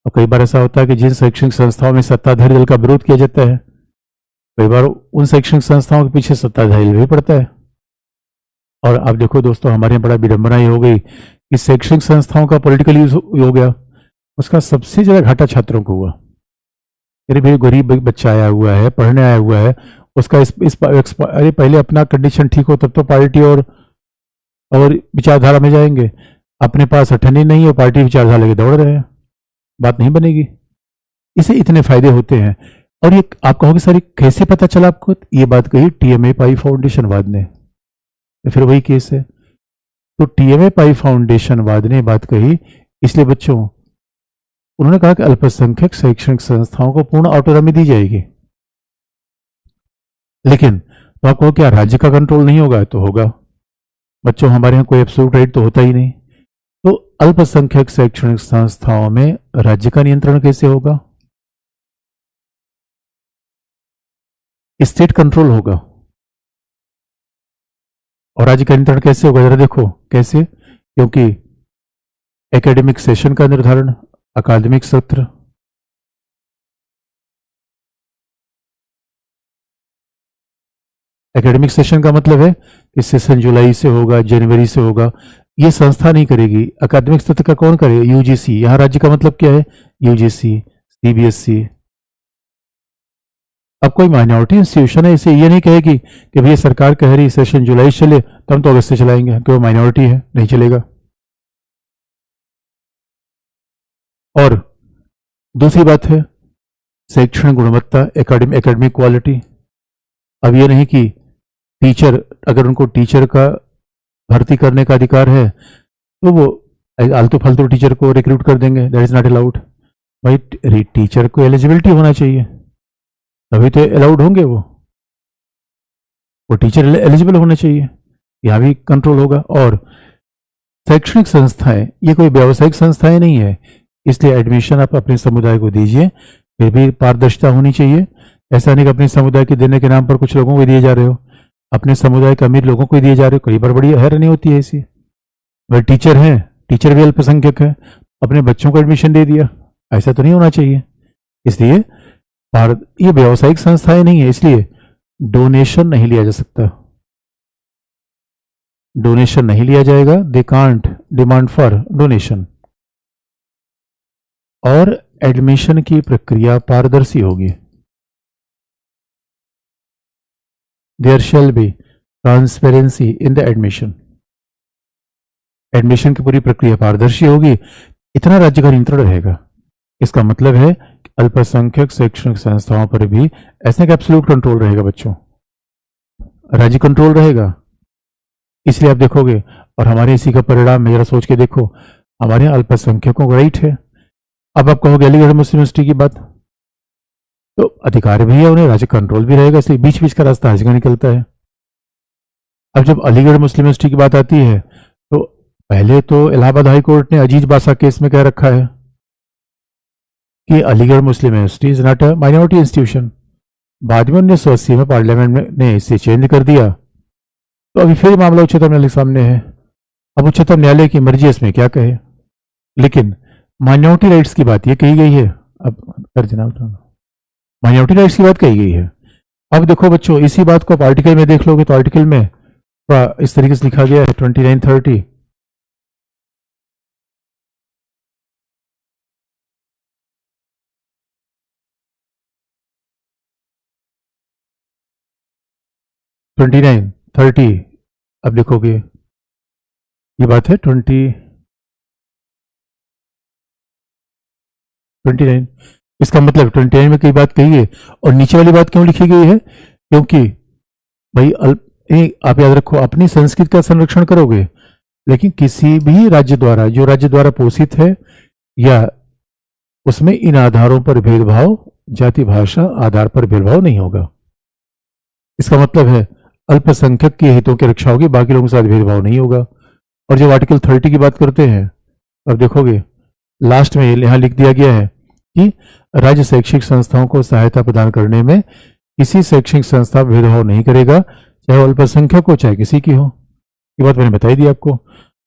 और कई बार ऐसा होता है कि जिन शैक्षणिक संस्थाओं में सत्ताधारी दल का विरोध किया जाता है, कई बार उन शैक्षणिक संस्थाओं के पीछे सत्ताधारी दल भी पड़ता है। और अब देखो दोस्तों, हमारे यहाँ बड़ा विडंबना ये हो गई कि शैक्षणिक संस्थाओं का पॉलिटिकल यूज हो गया, उसका सबसे ज्यादा घाटा छात्रों को हुआ। मेरे भी गरीब बच्चा आया हुआ है, पढ़ने आया हुआ है, उसका अरे पहले अपना कंडीशन ठीक हो तब तो पार्टी और विचारधारा में जाएंगे। अपने पास अठन्नी नहीं है, पार्टी विचारधारा लेके दौड़ रहे हैं, बात नहीं बनेगी। इसे इतने फायदे होते हैं। और ये आप कहोगे सर कैसे पता चला आपको? ये बात कही टीएमए पाई फाउंडेशन वाद ने, तो फिर वही केस है। तो टीएमए पाई फाउंडेशन वाद ने बात कही, इसलिए बच्चों उन्होंने कहा कि अल्पसंख्यक शैक्षणिक संस्थाओं को पूर्ण ऑटोनॉमी दी जाएगी। लेकिन तो आपको क्या राज्य का कंट्रोल नहीं होगा? तो होगा बच्चों, हमारे यहाँ कोई एब्सोल्यूट राइट तो होता ही नहीं। तो अल्पसंख्यक शैक्षणिक संस्थाओं में राज्य का नियंत्रण कैसे होगा? स्टेट कंट्रोल होगा। और राज्य का नियंत्रण कैसे होगा? जरा देखो कैसे, क्योंकि एकेडमिक सेशन का निर्धारण, अकादमिक सत्र, एकेडमिक सेशन का मतलब है कि सेशन जुलाई से होगा, जनवरी से होगा, ये संस्था नहीं करेगी। अकादमिक सत्र का कौन करे? यूजीसी। यहां राज्य का मतलब क्या है? UGC, CBSE. अब कोई माइनॉरिटी इंस्टीट्यूशन है, इसे ये नहीं कहेगी कि भैया सरकार कह रही सेशन जुलाई से चले तो हम तो अगस्त से चलाएंगे, क्योंकि वो माइनॉरिटी है, नहीं चलेगा। और दूसरी बात है शैक्षणिक गुणवत्ता, एकेडमिक क्वालिटी। अब ये नहीं कि टीचर, अगर उनको टीचर का भर्ती करने का अधिकार है तो वो आलतू फालतू टीचर को रिक्रूट कर देंगे, दैट इज नॉट अलाउड। भाई टीचर को एलिजिबिलिटी होना चाहिए, तभी तो अलाउड होंगे वो टीचर एलिजिबल होना चाहिए। यहाँ भी कंट्रोल होगा। और शैक्षणिक संस्थाएं ये कोई व्यावसायिक संस्थाएं नहीं है, इसलिए एडमिशन आप अपने समुदाय को दीजिए, फिर भी पारदर्शिता होनी चाहिए। ऐसा नहीं कि अपने समुदाय के देने के नाम पर कुछ लोगों को दिए जा रहे हो, अपने समुदाय के अमीर लोगों को दिए जा रहे हो। कई बार बड़ी हैरानी होती है ऐसी, भाई टीचर हैं, टीचर भी अल्पसंख्यक है, अपने बच्चों को एडमिशन दे दिया, ऐसा तो नहीं होना चाहिए। इसलिए ये व्यावसायिक संस्थाएं नहीं है, इसलिए डोनेशन नहीं लिया जा सकता, डोनेशन नहीं लिया जाएगा। They can't demand for donation. और एडमिशन की प्रक्रिया पारदर्शी होगी। There shall be transparency in the admission. Admission की पूरी प्रक्रिया पारदर्शी होगी, इतना राज्य का नियंत्रण रहेगा। इसका मतलब है कि अल्पसंख्यक शैक्षणिक संस्थाओं पर भी ऐसे का एब्सोल्यूट कंट्रोल रहेगा बच्चों, राज्य कंट्रोल रहेगा। इसलिए आप देखोगे, और हमारे इसी का परिणाम में जरा सोच के देखो, हमारे यहाँ अल्पसंख्यकों को राइट है। अब आप कहोगे अलीगढ़ मुस्लिम यूनिवर्सिटी की बात, तो अधिकार भी है उन्हें, राज्य कंट्रोल भी रहेगा, इसलिए बीच बीच का रास्ता राज्य का निकलता है। अब जब अलीगढ़ मुस्लिम यूनिवर्सिटी की बात आती है, तो पहले तो इलाहाबाद हाई कोर्ट ने अजीज बासा केस में कह रखा है कि Aligarh Muslim university is not a minority institution. बाद में 1980 में पार्लियामेंट ने इसे चेंज कर दिया, तो अभी फिर मामला उच्चतम न्यायालय के सामने है। अब उच्चतम न्यायालय की मर्जी इसमें क्या कहे, लेकिन माइनॉरिटी राइट्स की बात ये कही गई है। अब कर देना, माइनॉरिटी राइट्स की बात कही गई है। अब देखो बच्चों, इसी बात को आप आर्टिकल में देख लोगे तो आर्टिकल में इस तरीके से लिखा गया है 2930। अब देखोगे ये बात है 29। इसका मतलब 29 में कई बात कही है। और नीचे वाली बात क्यों लिखी गई है? क्योंकि भाई आप याद रखो, अपनी संस्कृति का संरक्षण करोगे, लेकिन किसी भी राज्य द्वारा, जो राज्य द्वारा पोषित है, या उसमें इन आधारों पर भेदभाव, जाति भाषा आधार पर भेदभाव नहीं होगा। इसका मतलब है अल्पसंख्यक के हितों की रक्षा होगी, बाकी लोगों के साथ भेदभाव नहीं होगा। और जब आर्टिकल 30 की बात करते हैं, अब देखोगे लास्ट में यहाँ लिख दिया गया है कि राज्य शैक्षिक संस्थाओं को सहायता प्रदान करने में किसी शैक्षणिक संस्था भेदभाव नहीं करेगा, चाहे वो अल्पसंख्यक हो चाहे किसी की हो। ये बात मैंने बताई दी आपको।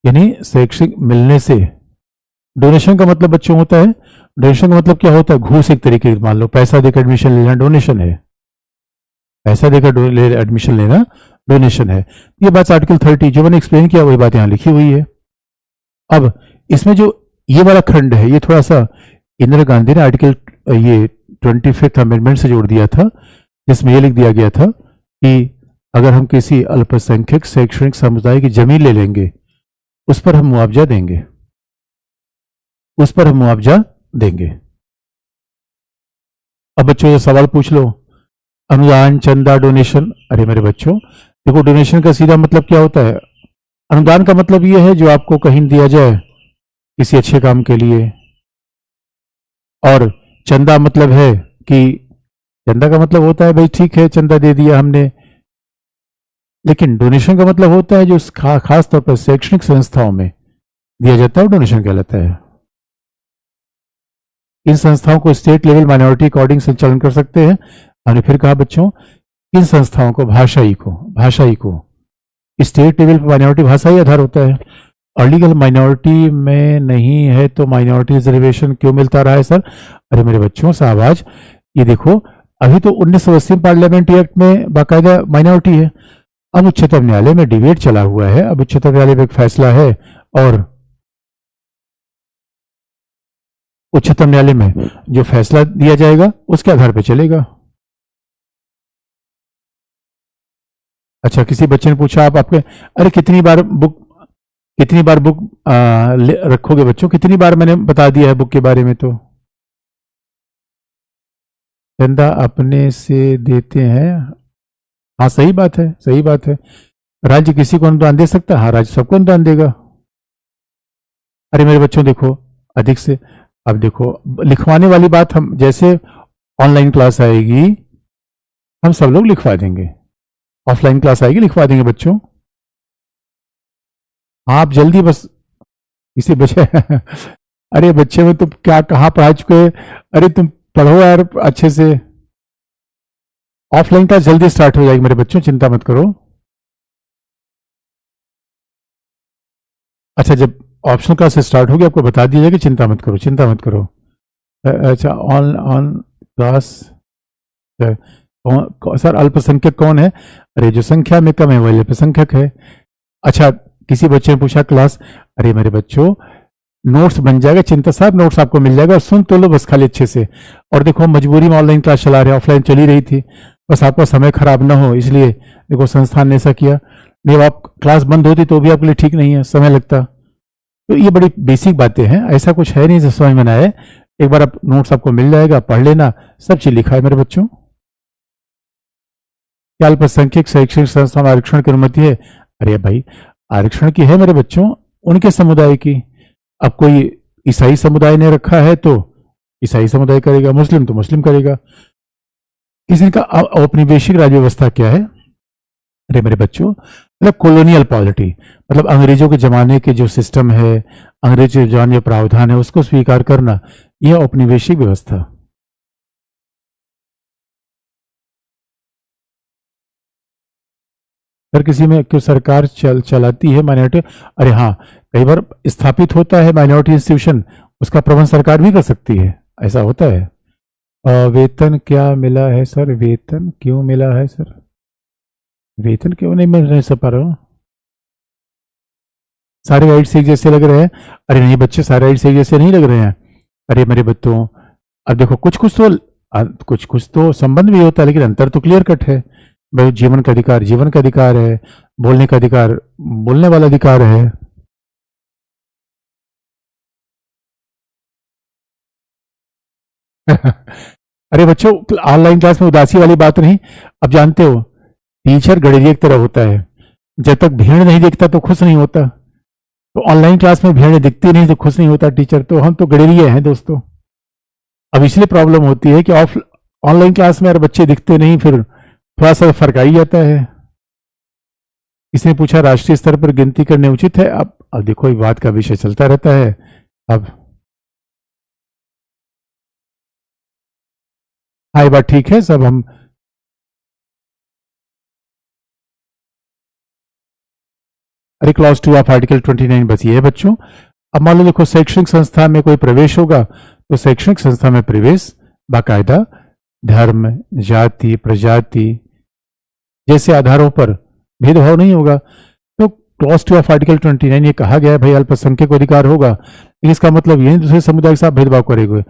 यानी शैक्षिक मिलने से, डोनेशन का मतलब बच्चों होता है, डोनेशन का मतलब क्या होता है? घूस एक तरीके, मान लो पैसा देकर एडमिशन लेना डोनेशन है, पैसा देकर एडमिशन लेना डोनेशन है। ये बात आर्टिकल 30 जो मैंने एक्सप्लेन किया वही बात यहाँ लिखी हुई है। अब इसमें जो ये वाला खंड है, ये थोड़ा सा इंदिरा गांधी ने आर्टिकल ये 25th अमेंडमेंट से जोड़ दिया था, जिसमें ये लिख दिया गया था कि अगर हम किसी अल्पसंख्यक शैक्षणिक समुदाय की जमीन ले लेंगे, उस पर हम मुआवजा देंगे, उस पर हम मुआवजा देंगे। अब बच्चों ये सवाल पूछ लो, अनुदान, चंदा, डोनेशन। अरे मेरे बच्चों देखो, डोनेशन का सीधा मतलब क्या होता है? अनुदान का मतलब ये है जो आपको कहीं दिया जाए किसी अच्छे काम के लिए, और चंदा मतलब है कि चंदा का मतलब होता है भाई ठीक है चंदा दे दिया हमने, लेकिन डोनेशन का मतलब होता है जो खास तौर पर शैक्षणिक संस्थाओं में दिया जाता है, वो डोनेशन कहलाता है। इन संस्थाओं को स्टेट लेवल माइनॉरिटी अकॉर्डिंग संचालन कर सकते हैं। हमने फिर कहा बच्चों, इन संस्थाओं को भाषाई को स्टेट लेवल पर माइनॉरिटी भाषाई आधार होता है, और लीगल माइनॉरिटी में नहीं है तो माइनॉरिटी रिजर्वेशन क्यों मिलता रहा है सर? अरे मेरे बच्चों शाहबाज, ये देखो अभी तो 1980 पार्लियामेंट्री एक्ट में बाकायदा माइनॉरिटी है। अब उच्चतम न्यायालय में डिबेट चला हुआ है, अब उच्चतम न्यायालय में एक फैसला है, और उच्चतम न्यायालय में जो फैसला दिया जाएगा उसके आधार पर चलेगा। अच्छा, किसी बच्चे ने पूछा आप आपके, अरे कितनी बार बुक रखोगे बच्चों? कितनी बार मैंने बता दिया है बुक के बारे में। तो चंदा अपने से देते हैं, हाँ सही बात है, सही बात है। राज्य किसी को अनुदान दे सकता है? हाँ, राज्य सबको अनुदान देगा। अरे मेरे बच्चों देखो, अधिक से, अब देखो लिखवाने वाली बात, हम जैसे ऑनलाइन क्लास आएगी हम सब लोग लिखवा देंगे, ऑफलाइन क्लास आएगी लिखवा देंगे बच्चों। आप जल्दी बस इसी बच्चे अरे बच्चे में तुम क्या कहाँ पढ़ा चुके? अरे तुम पढ़ो यार अच्छे से। ऑफलाइन क्लास जल्दी स्टार्ट हो जाएगी मेरे बच्चों, चिंता मत करो। अच्छा, जब ऑप्शनल क्लास स्टार्ट होगी आपको बता दिया जाएगा, चिंता मत करो, चिंता मत करो। अच्छा, ऑन क्लास सर अल्पसंख्यक कौन है? अरे जो संख्या में कम है वही अल्पसंख्यक है। अच्छा, किसी बच्चे ने पूछा क्लास, अरे मेरे बच्चों नोट्स बन जाएगा, चिंता साहब नोट्स आपको मिल जाएगा, सुन तो लो बस खाली अच्छे से। और देखो मजबूरी में ऑनलाइन क्लास चला रहे, ऑफलाइन चली रही थी, बस आपका समय खराब ना हो इसलिए देखो संस्थान ने ऐसा किया। नहीं आप क्लास बंद होती तो भी आपके लिए ठीक नहीं है, समय लगता। तो ये बड़ी बेसिक बातें हैं, ऐसा कुछ है नहीं जो समझ में ना आए। एक बार आप नोट्स आपको मिल जाएगा, पढ़ लेना, सब चीज लिखा है मेरे बच्चों। क्या अल्पसंख्यक शैक्षणिक संस्थाओं में आरक्षण की अनुमति है? अरे भाई आरक्षण की है मेरे बच्चों, उनके समुदाय की। अब कोई ईसाई समुदाय ने रखा है तो ईसाई समुदाय करेगा, मुस्लिम तो मुस्लिम करेगा। किसी का औपनिवेशिक राज्य व्यवस्था क्या है? अरे मेरे बच्चों मतलब कॉलोनियल पॉलिटी, मतलब अंग्रेजों के जमाने के जो सिस्टम है, अंग्रेजों के जमाने के प्रावधान है उसको स्वीकार करना, यह औपनिवेशिक व्यवस्था। अगर किसी में क्यों सरकार चलाती है माइनॉरिटी? अरे हाँ, कई बार स्थापित होता है माइनॉरिटी इंस्टीट्यूशन, उसका प्रबंध सरकार भी कर सकती है, ऐसा होता है। वेतन क्या मिला है सर? वेतन क्यों मिला है सर? वेतन क्यों नहीं मिल रहे पा रहा हूँ? सारे राइट्स एक जैसे लग रहे हैं? अरे नहीं बच्चे, सारे राइट्स एक जैसे नहीं लग रहे हैं। अरे मेरे बच्चों अब देखो कुछ कुछ तो संबंध भी होता है, लेकिन अंतर तो क्लियर कट है। भाई जीवन का अधिकार है, बोलने का अधिकार बोलने वाला अधिकार है। अरे बच्चों ऑनलाइन क्लास में उदासी वाली बात नहीं। अब जानते हो टीचर गड़ेरिया की तरह होता है, जब तक भीड़ नहीं दिखता तो खुश नहीं होता। तो ऑनलाइन क्लास में भीड़ दिखती नहीं तो खुश नहीं होता टीचर, तो हम तो गड़ेरिया हैं दोस्तों। अब इसलिए प्रॉब्लम होती है कि ऑनलाइन क्लास में यार बच्चे दिखते नहीं, फिर थोड़ा सा फर्क आ ही जाता है। इसने पूछा राष्ट्रीय स्तर पर गिनती करने उचित है। अब देखो विवाद का विषय चलता रहता है। अब हाँ, ये बात ठीक है। सब हम अरे क्लॉज 2 ऑफ आर्टिकल 29 बस ये है बच्चों। अब मान लो देखो शैक्षणिक संस्था में कोई प्रवेश होगा तो शैक्षणिक संस्था में प्रवेश बाकायदा धर्म, जाति, प्रजाति जैसे आधारों पर भेदभाव नहीं होगा। तो क्लॉज 2 ऑफ आर्टिकल 29 ये कहा गया है भाई अल्पसंख्यक को अधिकार होगा, लेकिन इसका मतलब ये दूसरे समुदाय के साथ भेदभाव करेंगे।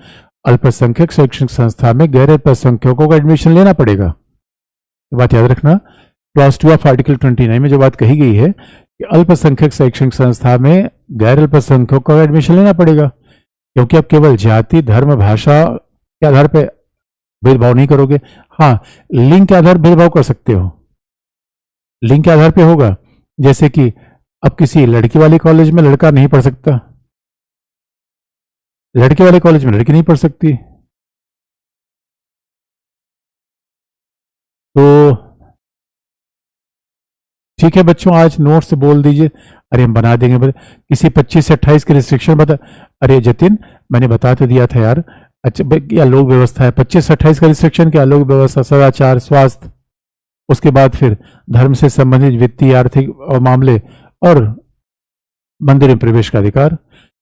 अल्पसंख्यक शैक्षणिक संस्था में गैर अल्पसंख्यकों को एडमिशन लेना पड़ेगा। ये बात याद रखना। क्लॉज 2 ऑफ आर्टिकल 29 में जो बात कही गई है कि अल्पसंख्यक शैक्षणिक संस्था में गैर अल्पसंख्यकों को एडमिशन लेना पड़ेगा, क्योंकि अब केवल जाति, धर्म, भाषा के आधार पर भेदभाव नहीं करोगे। हाँ, लिंग के आधार पर भेदभाव कर सकते हो, लिंग के आधार पे होगा। जैसे कि अब किसी लड़की वाले कॉलेज में लड़का नहीं पढ़ सकता, लड़के वाले कॉलेज में लड़की नहीं पढ़ सकती। तो ठीक है बच्चों, आज नोट्स बोल दीजिए। अरे हम बना देंगे। किसी 25 से 28 के रिस्ट्रिक्शन बता। अरे जतिन, मैंने बता तो दिया था यार। अच्छा, या लोक व्यवस्था है 25 से 28 का रिस्ट्रिक्शन क्या? लोक व्यवस्था, सदाचार, स्वास्थ्य, उसके बाद फिर धर्म से संबंधित वित्तीय, आर्थिक मामले और मंदिर में प्रवेश का अधिकार।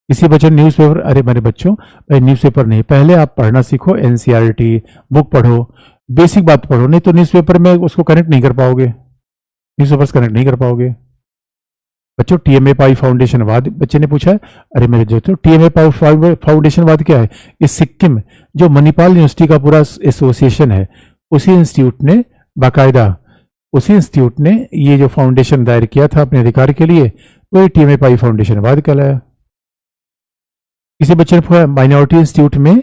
इसी बच्चों न्यूज़पेपर। अरे मेरे बच्चों, न्यूज़पेपर नहीं, पहले आप पढ़ना सीखो, एनसीईआरटी बुक पढ़ो, बेसिक बात पढ़ो, नहीं तो न्यूज़पेपर में उसको कनेक्ट नहीं कर पाओगे, न्यूज़पेपर से कनेक्ट नहीं कर पाओगे। बच्चों टीएमए पाई फाउंडेशनवाद बच्चे ने पूछा है। अरे मेरे जो टीएमए पाई फाउंडेशनवाद क्या है? इस सिक्किम जो मणिपाल यूनिवर्सिटी का पूरा एसोसिएशन है, उसी इंस्टीट्यूट ने बाकायदा ये जो फाउंडेशन दायर किया था अपने अधिकार के लिए, वो टीएमए पाई फाउंडेशनवाद कहलाया। किसी बच्चे ने पूछा माइनॉरिटी इंस्टीट्यूट में।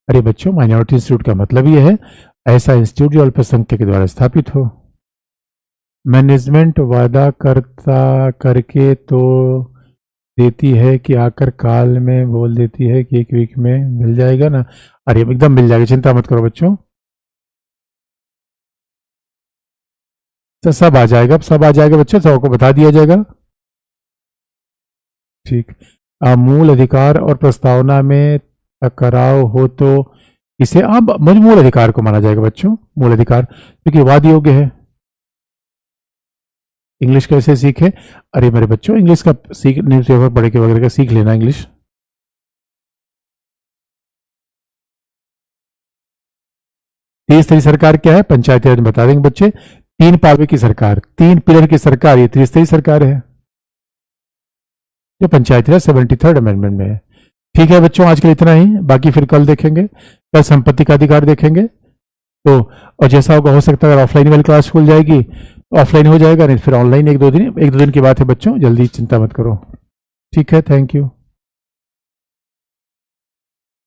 अरे बच्चों, माइनॉरिटी इंस्टीट्यूट का मतलब ये है ऐसा इंस्टीट्यूट जो अल्पसंख्यक के द्वारा स्थापित हो। मैनेजमेंट वादा करके तो देती है कि आकर काल में बोल देती है कि 1 वीक में मिल जाएगा ना। अरे एकदम मिल जाएगा, चिंता मत करो बच्चों, तो सब आ जाएगा, सब आ जाएगा बच्चों, सबको बता दिया जाएगा। ठीक। मूल अधिकार और प्रस्तावना में टकराव हो तो इसे अब मूल अधिकार को माना जाएगा बच्चों, मूल अधिकार, क्योंकि वाद योग्य है। इंग्लिश कैसे सीखे? अरे मेरे बच्चों, इंग्लिश का सीख, न्यूज़पेपर पढ़ के वगैरह का सीख लेना इंग्लिश। त्रिस्तरीय सरकार क्या है? पंचायती राज में बता देंगे बच्चे। 3 पावे की सरकार, 3 पिलर की सरकार, ये त्रिस्तरीय सरकार है जो पंचायती राज 73rd अमेंडमेंट में है। ठीक है बच्चों, आज के लिए इतना ही, बाकी फिर कल देखेंगे। कल संपत्ति का अधिकार देखेंगे। तो और जैसा होगा, हो सकता है अगर ऑफलाइन वाली क्लास खुल जाएगी ऑफलाइन हो जाएगा, नहीं फिर ऑनलाइन एक दो दिन की बात है बच्चों, जल्दी चिंता मत करो। ठीक है, थैंक यू।